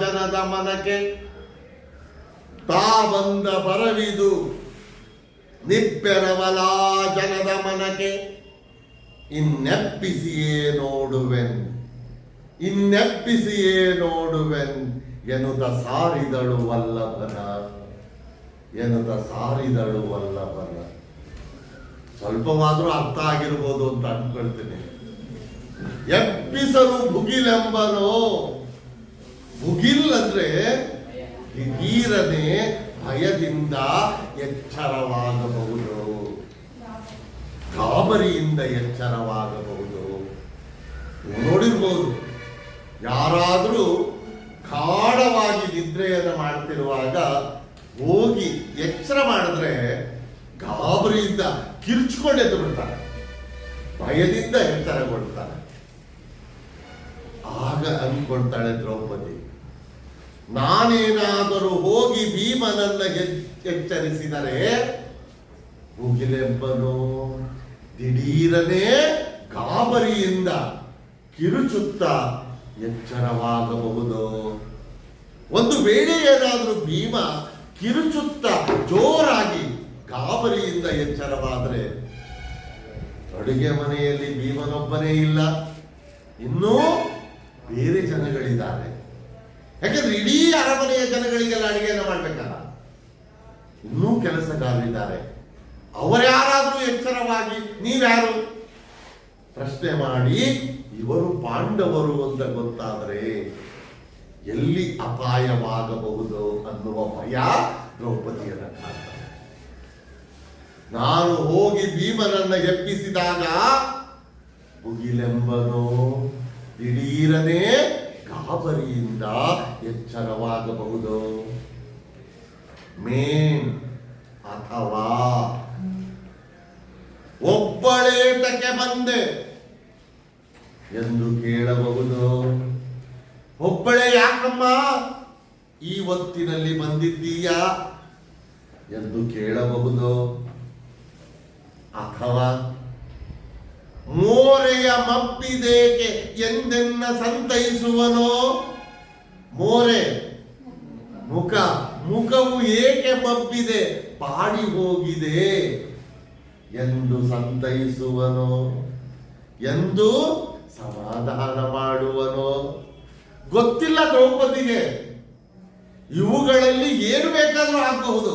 ಜನದ ಮನಕ್ಕೆ, ತಾ ಬಂದ ಬರವಿದು ನಿಬ್ಬೆರವಲ ಜನದ ಮನಕ್ಕೆ, ಇನ್ನೆಬ್ಬಿಸಿಯೇ ನೋಡುವೆನ್, ಇನ್ನೆಬ್ಬಿಸಿಯೇ ನೋಡುವೆನ್ ಎನ್ನುತ್ತ ಸಾರಿದಳು ವಲ್ಲಭನ, ಎನ್ನುತ್ತ ಸಾರಿದಳು ವಲ್ಲಭನ. ಸ್ವಲ್ಪವಾದ್ರೂ ಅರ್ಥ ಆಗಿರ್ಬೋದು ಅಂತ ಅನ್ಕೊಳ್ತೀನಿ. ಎಬ್ಬಿಸಲು ಭುಗಿಲೆಂಬನೋ, ಭುಗಿಲ್ ಅಂದ್ರೆ ದಿಢೀರನೆ ಭಯದಿಂದ ಎಚ್ಚರವಾಗಬಹುದು, ಗಾಬರಿಯಿಂದ ಎಚ್ಚರವಾಗಬಹುದು. ನೋಡಿರ್ಬೋದು, ಯಾರಾದರೂ ಗಾಢವಾಗಿ ನಿದ್ರೆಯನ್ನು ಮಾಡ್ತಿರುವಾಗ ಹೋಗಿ ಎಚ್ಚರ ಮಾಡಿದ್ರೆ ಗಾಬರಿಯಿಂದ ಕಿರ್ಚ್ಕೊಂಡು ಎದ್ದು ಬಿಡ್ತಾರೆ, ಭಯದಿಂದ ಎಚ್ಚರಗೊಳ್ತಾರೆ. ಆಗ ಅಂದ್ಕೊಳ್ತಾಳೆ ದ್ರೌಪದಿ, ನಾನೇನಾದರೂ ಹೋಗಿ ಭೀಮನನ್ನ ಎಚ್ಚರಿಸಿದರೆ ಮುಗಿಲೆಂಬನು ದಿಢೀರನೆ ಗಾಬರಿಯಿಂದ ಕಿರುಚುತ್ತಾ ಎಚ್ಚರವಾಗಬಹುದು. ಒಂದು ವೇಳೆ ಏನಾದರೂ ಭೀಮ ಕಿರುಚುತ್ತ ಜೋರಾಗಿ ಗಾಬರಿಯಿಂದ ಎಚ್ಚರವಾದರೆ ಅಡುಗೆ ಮನೆಯಲ್ಲಿ ಭೀಮನೊಬ್ಬನೇ ಇಲ್ಲ, ಇನ್ನೂ ಬೇರೆ ಜನಗಳಿದ್ದಾರೆ. ಯಾಕಂದ್ರೆ ಇಡೀ ಅರಮನೆಯ ಜನಗಳಿಗೆಲ್ಲ ಅಡುಗೆಯನ್ನು ಮಾಡ್ಬೇಕಲ್ಲ, ಇನ್ನೂ ಕೆಲಸಗಾರರಿದ್ದಾರೆ. ಅವರ್ಯಾರಾದ್ರೂ ಎಚ್ಚರವಾಗಿ ನೀವ್ಯಾರು ಪ್ರಶ್ನೆ ಮಾಡಿ ಇವರು ಪಾಂಡವರು ಅಂತ ಗೊತ್ತಾದರೆ ಎಲ್ಲಿ ಅಪಾಯವಾಗಬಹುದು ಅನ್ನುವ ಭಯ ದ್ರೌಪದಿಯನ್ನ ಕಾಡ್ತಾರೆ. ನಾನು ಹೋಗಿ ಭೀಮನನ್ನ ಎಬ್ಬಿಸಿದಾಗ ಮುಗಿಲೆಂಬನು ದಿಢೀರನೆ ಗಾಬರಿಯಿಂದ ಎಚ್ಚರವಾಗಬಹುದು. ಮೇನ್ ಅಥವಾ ಒಬ್ಬಳೇಟಕ್ಕೆ ಬಂದೆ ಎಂದು ಕೇಳಬಹುದು. ಒಬ್ಬಳೇ ಯಾಕಮ್ಮ ಈ ಹೊತ್ತಿನಲ್ಲಿ ಬಂದಿದ್ದೀಯಾ ಎಂದು ಕೇಳಬಹುದು. ಅಥವಾ ಮೋರೆಯ ಮಬ್ಬಿದೇಕೆ ಎಂದೆನ್ನ ಸಂತೈಸುವನೋ. ಮೋರೆ ಮುಖವು ಏಕೆ ಮಬ್ಬಿದೆ ಬಾಡಿ ಹೋಗಿದೆ ಎಂದು ಸಂತೈಸುವನೋ, ಎಂದು ಸಮಾಧಾನ ಮಾಡುವನೋ. ಗೊತ್ತಿಲ್ಲ ದ್ರೌಪದಿಗೆ, ಇವುಗಳಲ್ಲಿ ಏನು ಬೇಕಾದ್ರೂ ಆಗಬಹುದು,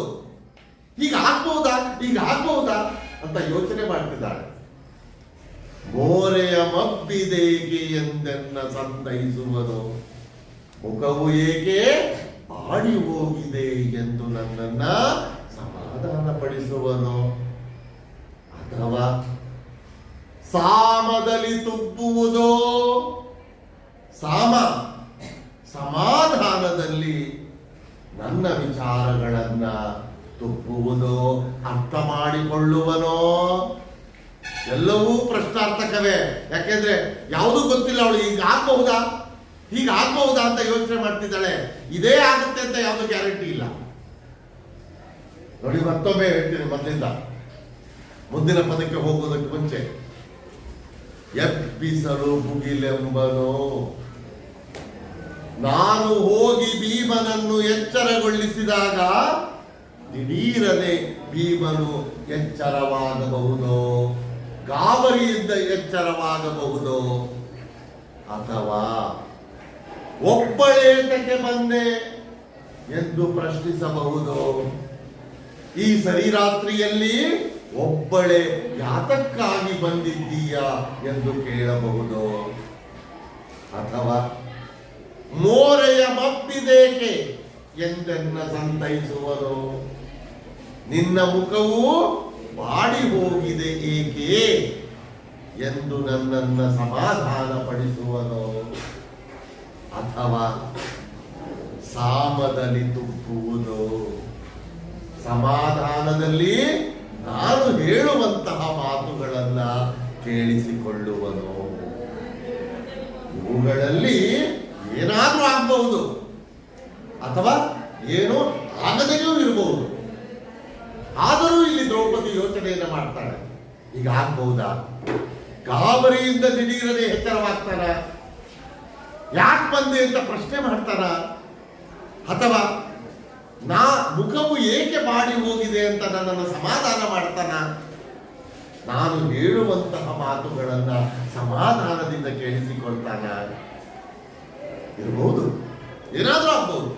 ಈಗ ಆಗ್ಬಹುದಾ ಅಂತ ಯೋಚನೆ ಮಾಡ್ತಿದ್ದಾಳೆ. ಮೋರೆಯ ಮಬ್ಬಿದೇಕೆ ಎಂದೆನ್ನ ಸಂತೈಸುವನು, ಮುಖವು ಏಕೆ ಬಾಡಿ ಹೋಗಿದೆ ಎಂದು ನನ್ನನ್ನ ಸಮಾಧಾನ ಪಡಿಸುವನು. ಅಥವಾ ಸಾಮದಲ್ಲಿ ತುಪ್ಪುವುದೋ. ಸಮಾಧಾನದಲ್ಲಿ ನನ್ನ ವಿಚಾರಗಳನ್ನ ತುಪ್ಪುವುದೋ, ಅರ್ಥ ಮಾಡಿಕೊಳ್ಳುವನೋ. ಎಲ್ಲವೂ ಪ್ರಶ್ನಾರ್ಥಕವೇ. ಯಾಕೆಂದ್ರೆ ಯಾವುದೂ ಗೊತ್ತಿಲ್ಲ ಅವಳು. ಹೀಗಾಗಬಹುದಾ ಅಂತ ಯೋಚನೆ ಮಾಡ್ತಿದ್ದಾಳೆ. ಇದೇ ಆಗುತ್ತೆ ಅಂತ ಯಾವುದು ಗ್ಯಾರಂಟಿ ಇಲ್ಲ. ನೋಡಿ, ಮತ್ತೊಮ್ಮೆ ಹೇಳ್ತೀನಿ ಮೊದಲಿಂದ, ಮುಂದಿನ ಪದಕ್ಕೆ ಹೋಗೋದಕ್ಕೆ ಮುಂಚೆ. ಎಬ್ಬಿಸಲು ಮುಗಿಲೆಂಬನು. ನಾನು ಹೋಗಿ ಭೀಮನನ್ನು ಎಚ್ಚರಗೊಳಿಸಿದಾಗ ದಿಢೀರನೆ ಭೀಮನು ಎಚ್ಚರವಾಗಬಹುದು, ಗಾಬರಿಯಿಂದ ಎಚ್ಚರವಾಗಬಹುದು. ಅಥವಾ ಒಬ್ಬಳೇಟಕ್ಕೆ ಬಂದೆ ಎಂದು ಪ್ರಶ್ನಿಸಬಹುದು. ಈ ಸರಿರಾತ್ರಿಯಲ್ಲಿ ಒಬ್ಬಳೇ ಯಾತಕ್ಕಾಗಿ ಬಂದಿದ್ದೀಯಾ ಎಂದು ಕೇಳಬಹುದು. ಅಥವಾ ಮೋರೆಯ ಮಬ್ಬಿದೇಕೆ ಎಂದೆನ್ನ ಸಂತೈಸುವನು. ನಿನ್ನ ಮುಖವು ಬಾಡಿ ಹೋಗಿದೆ ಏಕೆ ಎಂದು ನನ್ನನ್ನ ಸಮಾಧಾನ ಪಡಿಸುವನು. ಅಥವಾ ಸಾಮದಲ್ಲಿ ತುಪ್ಪುವುದು. ಸಮಾಧಾನದಲ್ಲಿ ನಾನು ಹೇಳುವಂತಹ ಮಾತುಗಳನ್ನ ಕೇಳಿಸಿಕೊಳ್ಳುವನು. ಇವುಗಳಲ್ಲಿ ಏನಾದ್ರೂ ಆಗಬಹುದು, ಅಥವಾ ಏನೋ ಆಗದೆಯೂ ಇರಬಹುದು. ಆದರೂ ಇಲ್ಲಿ ದ್ರೌಪದಿ ಯೋಚನೆಯನ್ನ ಮಾಡ್ತಾಳೆ, ಈಗ ಆಗ್ಬಹುದಾ? ಗಾಬರಿಯಿಂದ ದಿಢೀರನೆ ಎಚ್ಚರವಾಗ್ತಾನ, ಯಾಕೆ ಬಂದೆ ಅಂತ ಪ್ರಶ್ನೆ ಮಾಡ್ತಾನ. ಅಥವಾ ಮುಖವು ಏಕೆ ಬಾಡಿ ಹೋಗಿದೆ ಅಂತ ನನ್ನನ್ನು ಸಮಾಧಾನ ಮಾಡ್ತಾನ. ನಾನು ಹೇಳುವಂತಹ ಮಾತುಗಳನ್ನ ಸಮಾಧಾನದಿಂದ ಕೇಳಿಸಿಕೊಳ್ತಾನ. ಇರಬಹುದು, ಏನಾದ್ರೂ ಆಗ್ಬಹುದು.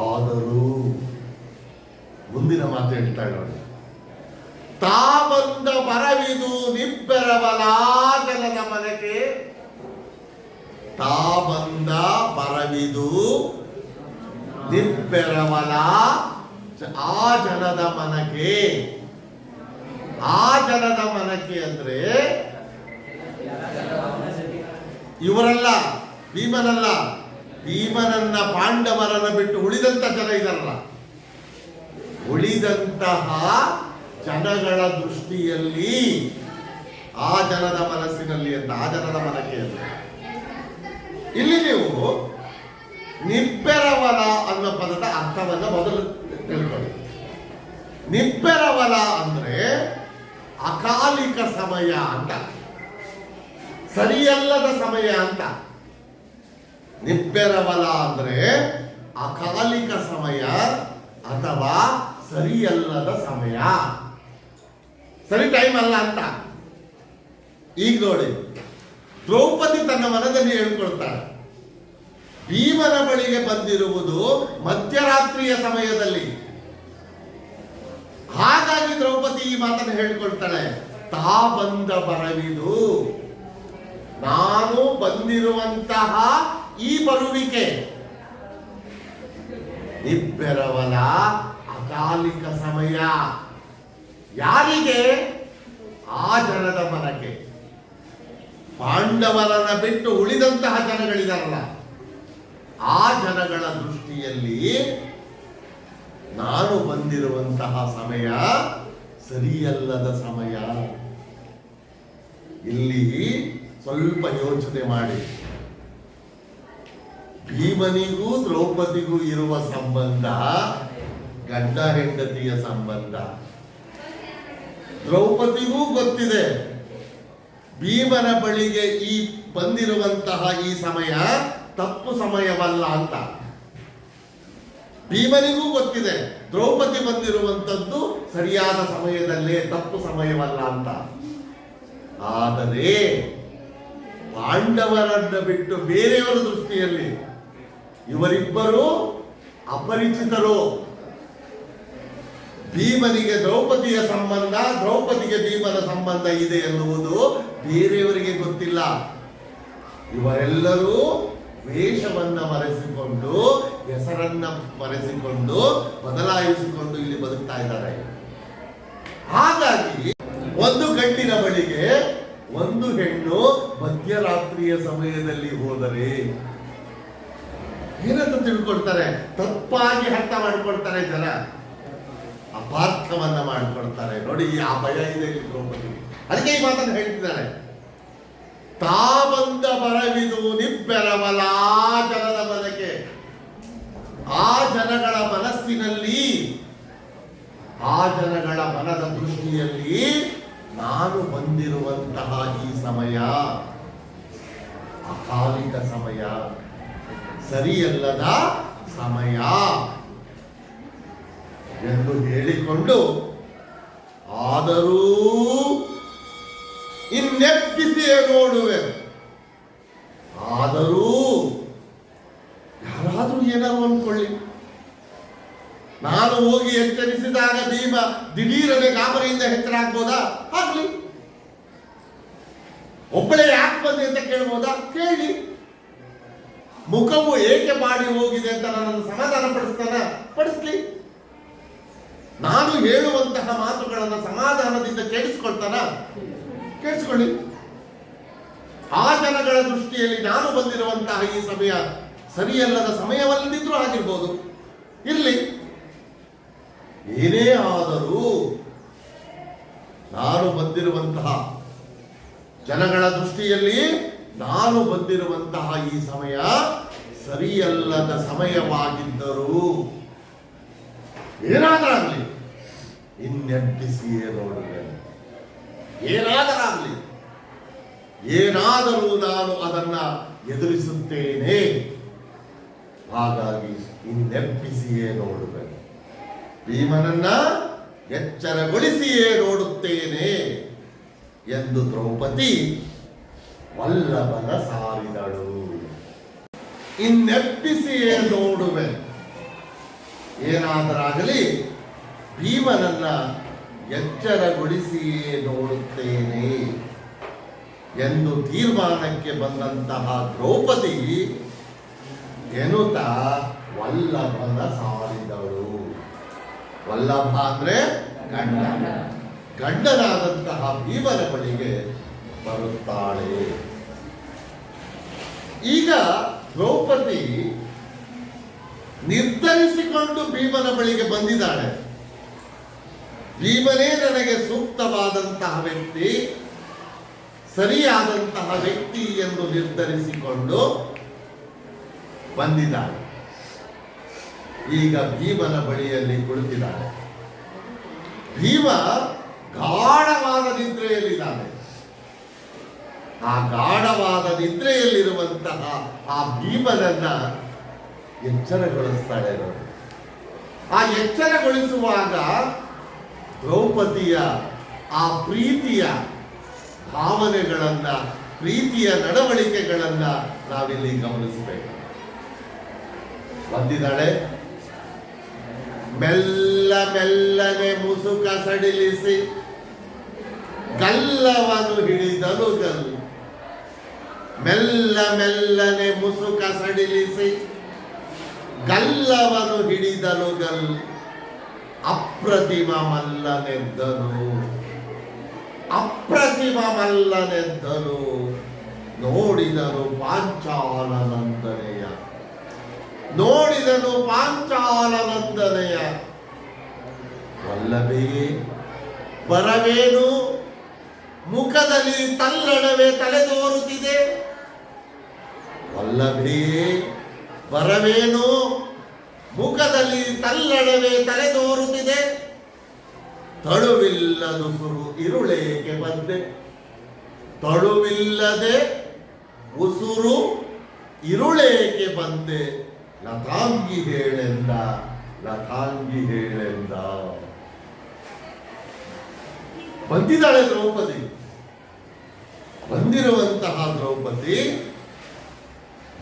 ಆದರೂ ಮುಂದಿನ ಮಾತು ಹೇಳ್ತಾಳೆ ನೋಡಿ. ತಾ ಬಂದ ಬರವಿದು ನಿಬ್ಬೆರವಲಾಜನದ ಮನಕ್ಕೆ. ತಾ ಬಂದ ಬರವಿದು ನಿಬ್ಬೆರವಲ ಆ ಜನದ ಮನಕ್ಕೆ. ಆ ಜನದ ಮನಕ್ಕೆ ಅಂದ್ರೆ ಇವರಲ್ಲ, ಭೀಮನಲ್ಲ. ಭೀಮನನ್ನ ಪಾಂಡವರನ್ನ ಬಿಟ್ಟು ಉಳಿದಂತ ಜನ ಇದಾರಲ್ಲ, ಉಳಿದಂತಹ ಜನಗಳ ದೃಷ್ಟಿಯಲ್ಲಿ ಆ ಜನದ ಮನಸ್ಸಿನಲ್ಲಿ ಅಂತ, ಆ ಜನದ ಮನಕ್ಕೆ ಅಂತ. ಇಲ್ಲಿ ನೀವು ನಿಬ್ಬೆರವಲ ಅನ್ನೋ ಪದದ ಅರ್ಥವನ್ನ ಮೊದಲು ತಿಳ್ಕೊಳ್ಳಿ. ನಿಬ್ಬೆರವಲ ಅಂದ್ರೆ ಅಕಾಲಿಕ ಸಮಯ ಅಂತ, ಸರಿಯಲ್ಲದ ಸಮಯ ಅಂತ. ನಿಬ್ಬೆರವಲ ಅಂದ್ರೆ ಅಕಾಲಿಕ ಸಮಯ ಅಥವಾ ಸರಿಯಲ್ಲದ ಸಮಯ, ಸರಿ ಟೈಮ್ ಅಲ್ಲ ಅಂತ. ಈಗ ನೋಡಿ, ದ್ರೌಪದಿ ತನ್ನ ಮನದಲ್ಲಿ ಹೇಳ್ಕೊಳ್ತಾಳೆ, ಭೀಮನ ಬಳಿಗೆ ಬಂದಿರುವುದು ಮಧ್ಯರಾತ್ರಿಯ ಸಮಯದಲ್ಲಿ. ಹಾಗಾಗಿ ದ್ರೌಪದಿ ಈ ಮಾತನ್ನು ಹೇಳ್ಕೊಳ್ತಾಳೆ, ತಾ ಬಂದ ಬರವಿದು, ನಾನು ಬಂದಿರುವಂತಹ ಈ ಬರುವಿಕೆ ನಿಬ್ಬೆರವಲ ಅಕಾಲಿಕ ಸಮಯ, ಯಾರಿಗೆ? ಆ ಜನದ ಮನಕ್ಕೆ. ಪಾಂಡವರನ್ನ ಬಿಟ್ಟು ಉಳಿದಂತಹ ಜನಗಳಿದಾರಲ್ಲ, ಆ ಜನಗಳ ದೃಷ್ಟಿಯಲ್ಲಿ ನಾನು ಬಂದಿರುವಂತಹ ಸಮಯ ಸರಿಯಲ್ಲದ ಸಮಯ. ಇಲ್ಲಿ ಸ್ವಲ್ಪ ಯೋಚನೆ ಮಾಡಿ. ಭೀಮನಿಗೂ ದ್ರೌಪದಿಗೂ ಇರುವ ಸಂಬಂಧ ಗಂಡ ಹೆಂಡತಿಯ ಸಂಬಂಧ. ದ್ರೌಪದಿಗೂ ಗೊತ್ತಿದೆ ಭೀಮನ ಬಳಿಗೆ ಈ ಬಂದಿರುವಂತಹ ಈ ಸಮಯ ತಪ್ಪು ಸಮಯವಲ್ಲ ಅಂತ. ಭೀಮನಿಗೂ ಗೊತ್ತಿದೆ ದ್ರೌಪದಿ ಬಂದಿರುವಂತದ್ದು ಸರಿಯಾದ ಸಮಯದಲ್ಲೇ, ತಪ್ಪು ಸಮಯವಲ್ಲ ಅಂತ. ಆದರೆ ಪಾಂಡವರನ್ನ ಬಿಟ್ಟು ಬೇರೆಯವರ ದೃಷ್ಟಿಯಲ್ಲಿ ಇವರಿಬ್ಬರು ಅಪರಿಚಿತರು. ಭೀಮನಿಗೆ ದ್ರೌಪದಿಯ ಸಂಬಂಧ, ದ್ರೌಪದಿಗೆ ಭೀಮನ ಸಂಬಂಧ ಇದೆ ಎನ್ನುವುದು ಬೇರೆಯವರಿಗೆ ಗೊತ್ತಿಲ್ಲ. ಇವರೆಲ್ಲರೂ ವೇಷವನ್ನ ಮರೆಸಿಕೊಂಡು, ಹೆಸರನ್ನ ಮರೆಸಿಕೊಂಡು, ಬದಲಾಯಿಸಿಕೊಂಡು ಇಲ್ಲಿ ಬದುಕ್ತಾ ಇದ್ದಾರೆ. ಹಾಗಾಗಿ ಒಂದು ಗಂಡಿನ ಬಳಿಗೆ ಒಂದು ಹೆಣ್ಣು ಮಧ್ಯರಾತ್ರಿಯ ಸಮಯದಲ್ಲಿ ಹೋದರೆ ಏನಂತ ತಿಳ್ಕೊಳ್ತಾರೆ? ತಪ್ಪಾಗಿ ಅರ್ಥ ಮಾಡಿಕೊಳ್ತಾರೆ ಜನ, ಅಪಾರ್ಥವನ್ನ ಮಾಡಿಕೊಳ್ತಾರೆ. ನೋಡಿ, ಆ ಭಯ ಇದೆ ಇಲ್ಲಿ ದ್ರೌಪದಿ. ಅದಕ್ಕೆ ಈ ಮಾತನ್ನು ಹೇಳ್ತಿದ್ದಾಳೆ. ತಾ ಬಂದ ಬರವಿದು ನಿಬ್ಬೆರವಲ ಜನದ ಮನಕ್ಕೆ. ಆ ಜನಗಳ ಮನಸ್ಸಿನಲ್ಲಿ, ಆ ಜನಗಳ ಮನದ ದೃಷ್ಟಿಯಲ್ಲಿ ನಾನು ಬಂದಿರುವಂತಹ ಈ ಸಮಯ ಅಕಾಲಿಕ ಸಮಯ, ಸರಿಯಲ್ಲದ ಸಮಯ ಎಂದು ಹೇಳಿಕೊಂಡು, ಆದರೂ ಇನ್ನೆಪ್ಪಿಸಿಯೇ ನೋಡುವೆ. ಆದರೂ ಯಾರಾದ್ರೂ ಏನಾದ್ರು ಅಂದ್ಕೊಳ್ಳಿ, ನಾನು ಹೋಗಿ ಎಚ್ಚರಿಸಿದಾಗ ಭೀಮ ದಿಢೀರನೆ ಗಾಬರಿಯಿಂದ ಹೆಚ್ಚರಾಗ್ಬೋದಾ? ಆಗ್ಲಿ. ಒಬ್ಬಳೇ ಯಾಕೆ ಬಂದೆ ಅಂತ ಕೇಳ್ಬೋದಾ? ಕೇಳಿ. ಮುಖವು ಏಕೆ ಮಾಡಿ ಹೋಗಿದೆ ಅಂತ ನನ್ನನ್ನು ಸಮಾಧಾನ ಪಡಿಸ್ಲಿ. ನಾನು ಹೇಳುವಂತಹ ಮಾತುಗಳನ್ನು ಸಮಾಧಾನದಿಂದ ಕೇಳಿಸ್ಕೊಳ್ತಾನ? ಕೇಳಿಸ್ಕೊಳ್ಳಿ. ಆ ಜನಗಳ ದೃಷ್ಟಿಯಲ್ಲಿ ನಾನು ಬಂದಿರುವಂತಹ ಈ ಸಮಯ ಸರಿಯಲ್ಲದ ಸಮಯವಲ್ಲದಿದ್ರೂ ಆಗಿರ್ಬೋದು, ಇರ್ಲಿ. ಏನೇ ಆದರೂ ನಾನು ಬಂದಿರುವಂತಹ ಜನಗಳ ದೃಷ್ಟಿಯಲ್ಲಿ ನಾನು ಬಂದಿರುವಂತಹ ಈ ಸಮಯ ಸರಿಯಲ್ಲದ ಸಮಯವಾಗಿದ್ದರೂ ಏನಾದರಾಗಲಿ ಇನ್ನೆಬ್ಬಿಸಿಯೇ ನೋಡುವೆ. ಏನಾದರಾಗಲಿ, ಏನಾದರೂ ನಾನು ಅದನ್ನ ಎದುರಿಸುತ್ತೇನೆ. ಹಾಗಾಗಿ ಇನ್ನೆಬ್ಬಿಸಿಯೇ ನೋಡುವೆ, ಭೀಮನನ್ನ ಎಚ್ಚರಗೊಳಿಸಿಯೇ ನೋಡುತ್ತೇನೆ ಎಂದು ದ್ರೌಪದಿ ವಲ್ಲಭನ ಸಾರಿದಳು. ಇನ್ನೆಬ್ಬಿಸಿಯೇ ನೋಡುವೆ, ಏನಾದರಾಗಲಿ ಭೀಮನನ್ನ ಎಚ್ಚರಗೊಳಿಸಿಯೇ ನೋಡುತ್ತೇನೆ ಎಂದು ತೀರ್ಮಾನಕ್ಕೆ ಬಂದಂತಹ ದ್ರೌಪದಿ ಎನ್ನುತ್ತಾ ವಲ್ಲಭನ ಸಾರಿದಳು. ವಲ್ಲಭ ಅಂದ್ರೆ ಗಂಡನಾದಂತಹ ಭೀಮನ ಬಳಿಗೆ ಬರುತ್ತಾಳೆ. ಈಗ ದ್ರೌಪದಿ ನಿರ್ಧರಿಸಿಕೊಂಡು ಭೀಮನ ಬಳಿಗೆ ಬಂದಿದ್ದಾಳೆ. ಭೀಮನೇ ನನಗೆ ಸೂಕ್ತವಾದಂತಹ ವ್ಯಕ್ತಿ, ಸರಿಯಾದಂತಹ ವ್ಯಕ್ತಿ ಎಂದು ನಿರ್ಧರಿಸಿಕೊಂಡು ಬಂದಿದ್ದಾಳೆ. ಈಗ ಭೀಮನ ಬಳಿಯಲ್ಲಿ ಕುಳಿತಿದ್ದಾಳೆ. ಭೀಮ ಗಾಢವಾದ ನಿದ್ರೆಯಲ್ಲಿದ್ದಾನೆ. ಆ ಗಾಢವಾದ ನಿದ್ರೆಯಲ್ಲಿರುವಂತಹ ಆ ಭೀಮನನ್ನ ಎಚ್ಚರಗೊಳಿಸ್ತಾಳೆ ನೋಡಿ. ಆ ಎಚ್ಚರಗೊಳಿಸುವಾಗ ದ್ರೌಪದಿಯ ಆ ಪ್ರೀತಿಯ ಭಾವನೆಗಳನ್ನ, ಪ್ರೀತಿಯ ನಡವಳಿಕೆಗಳನ್ನ ನಾವಿಲ್ಲಿ ಗಮನಿಸಬೇಕು. ಬಂದಿದ್ದಾಳೆ, ಮೆಲ್ಲ ಮೆಲ್ಲನೆ ಮುಸುಕ ಸಡಿಲಿಸಿ ಗಲ್ಲವನ್ನು ಹಿಡಿದನು ಗಲ್ಲು. ಮೆಲ್ಲ ಮೆಲ್ಲನೆ ಮುಸುಕ ಸಡಿಲಿಸಿ ಗಲ್ಲವನ್ನು ಹಿಡಿದನು ಗಲ್ಲು. ಅಪ್ರತಿಮ ಮಲ್ಲನೆದ್ದನು, ಅಪ್ರತಿಮ ಮಲ್ಲನೆದ್ದನು, ನೋಡಿದನು ಪಾಂಚಾಲನಂದನೆಯ, ನೋಡಿದನು ಪಾಂಚಾಲನಂದನೆಯ. ವಲ್ಲಭೆಯೇ ಬರವೇನು, ಮುಖದಲ್ಲಿ ತಲ್ಲಣವೇ ತಲೆದೋರುತ್ತಿದೆ. ವಲ್ಲಭೆಯೇ ಬರವೇನು, ಮುಖದಲ್ಲಿ ತಲ್ಲಣವೇ ತಲೆದೋರುತ್ತಿದೆ. ತಳುವಿಲ್ಲದು ಸುರು ಇರುಳೇಕೆ ಬಂದೆ, ತಳುವಿಲ್ಲದೆ ಉಸುರು ಇರುಳೇಕೆ ಬಂದೆ. ಲತಾಂಗಿ ಹೇಳೆಂದ, ಲತಾಂಗಿ ಹೇಳೆಂದ. ಬಂದಿದ್ದಾಳೆ ದ್ರೌಪದಿ. ಬಂದಿರುವಂತಹ ದ್ರೌಪದಿ,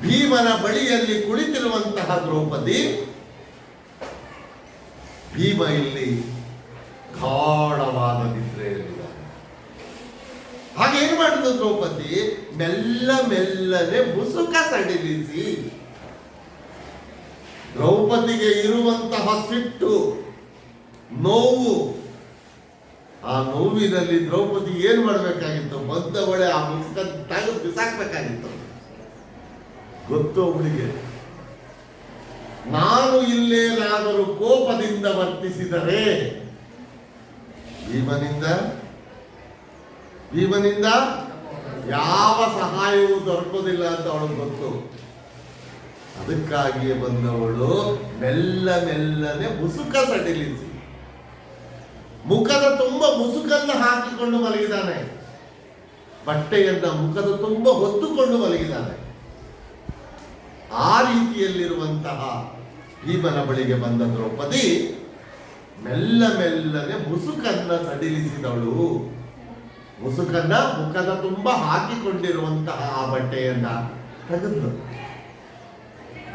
ಭೀಮನ ಬಳಿಯಲ್ಲಿ ಕುಳಿತಿರುವಂತಹ ದ್ರೌಪದಿ, ಭೀಮ ಇಲ್ಲಿ ಗಾಢವಾದ ನಿದ್ರೆಯಲ್ಲಿದ್ದಾನೆ. ಹಾಗೇನು ಮಾಡಿದ ದ್ರೌಪದಿ, ಮೆಲ್ಲ ಮೆಲ್ಲನೆ ಮುಸುಕ ಸಡಿಲಿಸಿ, ದ್ರೌಪದಿಗೆ ಇರುವಂತಹ ಸಿಟ್ಟು, ನೋವು, ಆ ನೋವಿನಲ್ಲಿ ದ್ರೌಪದಿ ಏನ್ ಮಾಡಬೇಕಾಗಿತ್ತು, ಬಂದವಳೆ ಆ ಮುಸುಕ ತೆಗೆದು ಬಿಸಾಕ್ಬೇಕಾಗಿತ್ತು. ಗೊತ್ತು ಅವಳಿಗೆ, ನಾನು ಇಲ್ಲೇನಾದರೂ ಕೋಪದಿಂದ ವರ್ತಿಸಿದರೆ ಭೀಮನಿಂದ ಯಾವ ಸಹಾಯವೂ ದೊರಕೋದಿಲ್ಲ ಅಂತ ಅವಳಿಗೆ ಗೊತ್ತು. ಅದಕ್ಕಾಗಿಯೇ ಬಂದವಳು ಮೆಲ್ಲ ಮೆಲ್ಲನೆ ಮುಸುಕ ಸಡಿಲಿಸಿ, ಮುಖದ ತುಂಬ ಮುಸುಕನ್ನು ಹಾಕಿಕೊಂಡು ಮಲಗಿದ್ದಾನೆ, ಬಟ್ಟೆಯನ್ನ ಮುಖದ ತುಂಬ ಹೊತ್ತುಕೊಂಡು ಮಲಗಿದ್ದಾನೆ. ಆ ರೀತಿಯಲ್ಲಿರುವಂತಹ ಭೀಮನ ಬಳಿಗೆ ಬಂದ ದ್ರೌಪದಿ ಮೆಲ್ಲ ಮೆಲ್ಲನೆ ಮುಸುಕನ್ನ ಸಡಿಲಿಸಿದಳು. ಮುಸುಕನ್ನ ಮುಖದ ತುಂಬ ಹಾಕಿಕೊಂಡಿರುವಂತಹ ಆ ಬಟ್ಟೆಯನ್ನ ತೆಗೆದು,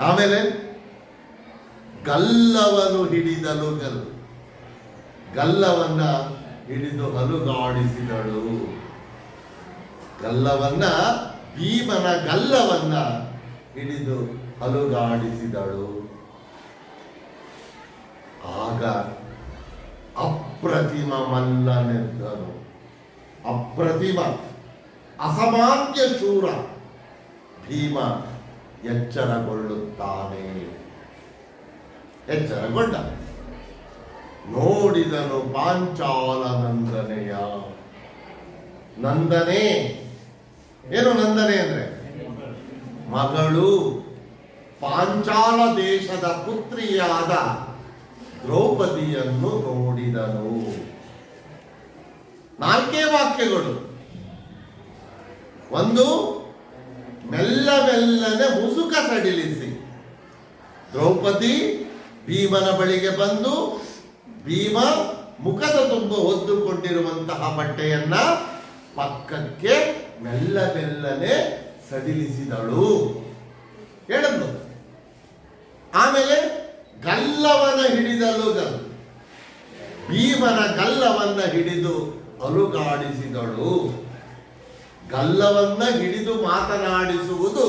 ಆಮೇಲೆ ಗಲ್ಲವನ್ನು ಹಿಡಿದಲು, ಗಲ್ಲವನ್ನ ಹಿಡಿದು ಹಲುಗಾಡಿಸಿದಳು. ಗಲ್ಲವನ್ನ, ಭೀಮನ ಗಲ್ಲವನ್ನ ಹಿಡಿದು ಹಲುಗಾಡಿಸಿದಳು. ಆಗ ಅಪ್ರತಿಮ ಮಲ್ಲನೆದ್ದನು. ಅಪ್ರತಿಮ, ಅಸಾಮಾನ್ಯ ಶೂರ ಭೀಮ ಎಚ್ಚರಗೊಳ್ಳುತ್ತಾನೆ. ಎಚ್ಚರಗೊಂಡ, ನೋಡಿದನು ಪಾಂಚಾಲನಂದನೆಯ. ನಂದನೆ ಏನು? ನಂದನೆ ಅಂದ್ರೆ ಮಗಳು, ಪಾಂಚಾಲ ದೇಶದ ಪುತ್ರಿಯಾದ ದ್ರೌಪದಿಯನ್ನು ನೋಡಿದನು. 4 ವಾಕ್ಯಗಳು. ಒಂದು, ಮೆಲ್ಲ ಮೆಲ್ಲನೆ ಮುಸುಕ ಸಡಿಲಿಸಿ ದ್ರೌಪದಿ ಭೀಮನ ಬಳಿಗೆ ಬಂದು, ಭೀಮ ಮುಖದ ತುಂಬ ಹೊದ್ದುಕೊಂಡಿರುವಂತಹ ಬಟ್ಟೆಯನ್ನ ಪಕ್ಕಕ್ಕೆ ಮೆಲ್ಲ ಮೆಲ್ಲನೆ ಸಡಿಲಿಸಿದಳು ಹೇಳದ್ದು. ಆಮೇಲೆ ಗಲ್ಲವನ್ನ ಹಿಡಿದಳು, ಭೀಮನ ಗಲ್ಲವನ್ನ ಹಿಡಿದು ಅಲುಗಾಡಿಸಿದಳು. ಗಲ್ಲವನ್ನ ಹಿಡಿದು ಮಾತನಾಡಿಸುವುದು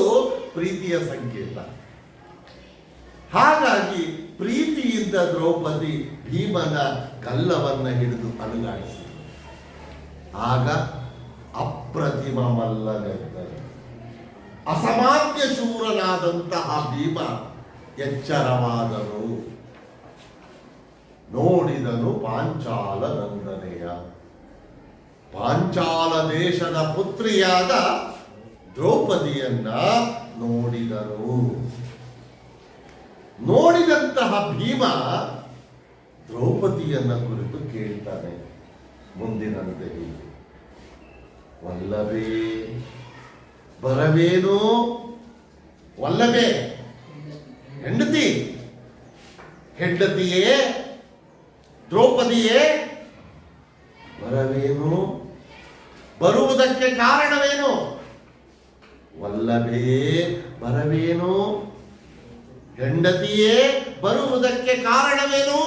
ಪ್ರೀತಿಯ ಸಂಕೇತ. ಹಾಗಾಗಿ ಪ್ರೀತಿಯಿಂದ ದ್ರೌಪದಿ ಭೀಮನ ಗಲ್ಲವನ್ನ ಹಿಡಿದು ಅಲುಗಾಡಿಸಿದಳು. ಆಗ ಅಪ್ರತಿಮ ಮಲ್ಲನೆದ್ದನು. ಅಸಾಮಾನ್ಯ ಶೂರನಾದಂತಹ ಭೀಮ ಎಚ್ಚರವಾದನು. ನೋಡಿದನು ಪಾಂಚಾಲ ನಂದನೆಯ, ಪಾಂಚಾಲ ದೇಶದ ಪುತ್ರಿಯಾದ ದ್ರೌಪದಿಯನ್ನ ನೋಡಿದನು. ನೋಡಿದಂತಹ ಭೀಮ ದ್ರೌಪದಿಯನ್ನ ಕುರಿತು ಕೇಳ್ತಾನೆ ಮುಂದಿನಂತೆ ಹೀಗೆ, ವಲ್ಲಭೇ ಬರವೇನು? ವಲ್ಲಭೆ ಹೆಂಡತಿ, ಹೆಂಡತಿಯೇ ದ್ರೌಪದಿಯೇ ಬರವೇನು? ಬರುವುದಕ್ಕೆ ಕಾರಣವೇನು? ವಲ್ಲಭೇ ಬರವೇನು? ಹೆಂಡತಿಯೇ ಬರುವುದಕ್ಕೆ ಕಾರಣವೇನು?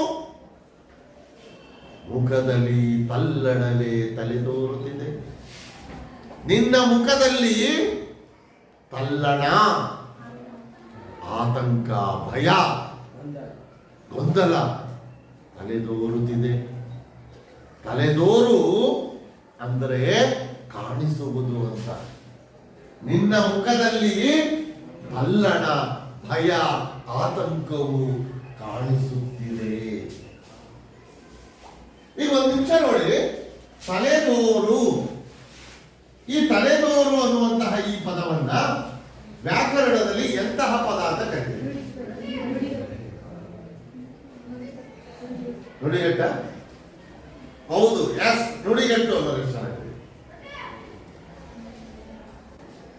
ಮುಖದಲ್ಲಿ ತಲ್ಲಣವೇ ತಲೆದೋರುತ್ತಿದೆ. ನಿನ್ನ ಮುಖದಲ್ಲಿ ತಲ್ಲಣ, ಆತಂಕ, ಭಯ, ಗೊಂದಲ ತಲೆದೋರುತ್ತಿದೆ. ತಲೆದೋರು ಅಂದರೆ ಕಾಣಿಸುವುದು ಅಂತ. ನಿನ್ನ ಮುಖದಲ್ಲಿ ತಲ್ಲಣ, ಭಯ, ಆತಂಕವು ಕಾಣಿಸುತ್ತಿದೆ. ಈಗ ಒಂದು ನಿಮಿಷ ನೋಡಿ, ತಲೆದೋರು, ಈ ತಲೆದೋರು ಅನ್ನುವಂತಹ ಈ ಪದವನ್ನ ವ್ಯಾಕರಣದಲ್ಲಿ ಎಂತಹ ಪದ ಅಂತ ಕರೀತೀವಿ? ನುಡಿಗಟ್ಟ? ಹೌದು, ಎಸ್, ನುಡಿಗಟ್ಟು ಅನ್ನೋ ವಿಷಯ.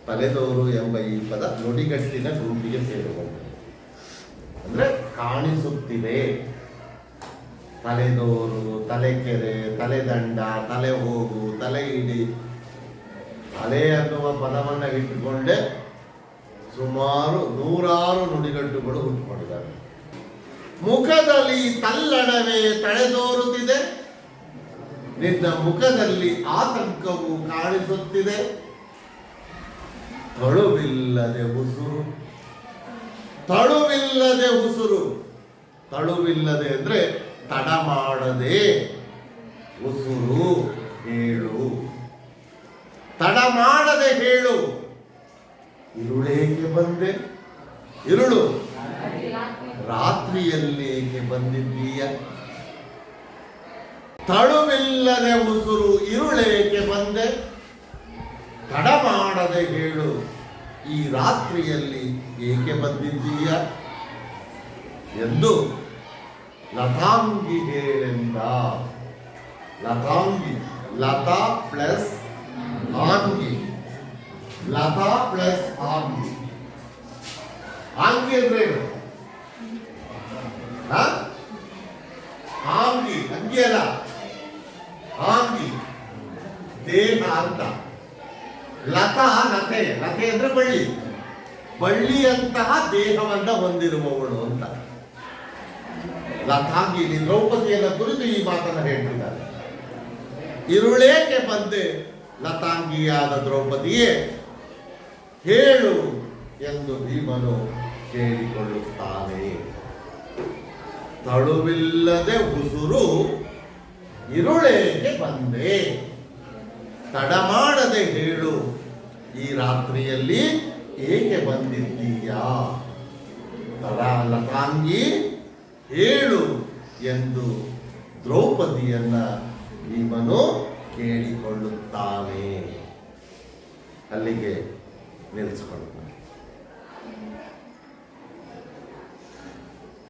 ತಲೆದೋರು ಎಂಬ ಈ ಪದ ನುಡಿಗಟ್ಟಿನ ಗುಂಪಿಗೆ ಸೇರುವುದು. ಅಂದ್ರೆ ಕಾಣಿಸುತ್ತಿದೆ. ತಲೆದೋರು, ತಲೆಕೆರೆ, ತಲೆದಂಡ, ತಲೆ ಹೋಗು, ತಲೆ ಇಡಿ, ತಲೆ ಅನ್ನುವ ಪದವನ್ನ ಇಟ್ಟುಕೊಂಡೆ ಸುಮಾರು 100 ನುಡಿಗಟ್ಟುಗಳು ಹುಟ್ಟುಕೊಂಡಿದ್ದಾರೆ. ಮುಖದಲ್ಲಿ ತಲ್ಲಣವೇ ತಲೆದೋರುತ್ತಿದೆ, ನಿನ್ನ ಮುಖದಲ್ಲಿ ಆತಂಕವು ಕಾಣಿಸುತ್ತಿದೆ. ತಳುವಿಲ್ಲದೆ ಉಸುರು, ತಳುವಿಲ್ಲದೆ ಉಸುರು, ತಳುವಿಲ್ಲದೆ ಅಂದ್ರೆ ತಡ ಮಾಡದೆ ಉಸುರು ಹೇಳು, ತಡ ಮಾಡದೆ ಹೇಳು. ಇರುಳೇಕೆ ಬಂದೆ? ಇರುಳು ರಾತ್ರಿಯಲ್ಲೇಕೆ ಬಂದಿದ್ದೀಯ? ತಳುವಿಲ್ಲದೆ ಉಸುರು, ಇರುಳೇಕೆ ಬಂದೆ? ತಡ ಮಾಡದೆ ಹೇಳು, ಈ ರಾತ್ರಿಯಲ್ಲಿ ಏಕೆ ಬಂದಿದ್ದೀಯ ಎಂದು ಲತಾಂಗಿ ಹೇಳೆಂದ. ಲತಾಂಗಿ, ಲತಾ ಪ್ಲಸ್ ಆಂಗಿ, ಲತಾ ಪ್ಲಸ್ ಆಂಗಿ. ಆಂಗಿ ಅಂದ್ರೆ ಏನು? ಆಂಗಿ, ಅಂಗಿ ಅಲ್ಲ, ಆಂಗಿ ದೇಹ ಅಂತ. ಲತಾ ಲತೆ, ಲತೆ ಅಂದ್ರೆ ಬಳ್ಳಿ, ಬಳ್ಳಿಯಂತಹ ದೇಹವನ್ನ ಹೊಂದಿರುವವಳು ಅಂತ. ಲತಾಂಗಿ, ದ್ರೌಪದಿಯನ್ನ ಕುರಿತು ಈ ಮಾತನ್ನ ಹೇಳ್ತಿದ್ದಾರೆ. ಇರುಳೇಕೆ ಬಂದೆ ಲತಾಂಗಿಯಾದ ದ್ರೌಪದಿಯೇ ಹೇಳು ಎಂದು ಭೀಮನು ಕೇಳಿಕೊಳ್ಳುತ್ತಾನೆ. ತಳುವಿಲ್ಲದೆ ಉಸುರು, ಇರುಳೇಕೆ ಬಂದೆ? ತಡ ಮಾಡದೆ ಹೇಳು, ಈ ರಾತ್ರಿಯಲ್ಲಿ ಏಕೆ ಬಂದಿದ್ದೀಯಾ? ಲತಾಂಗಿ ಹೇಳು ಎಂದು ದ್ರೌಪದಿಯನ್ನ ಭೀಮನು ಕೇಳಿಕೊಳ್ಳುತ್ತಾನೆ. ಅಲ್ಲಿಗೆ ನಿಲ್ಲಿಸಿಕೊಳ್ಳೋಣ.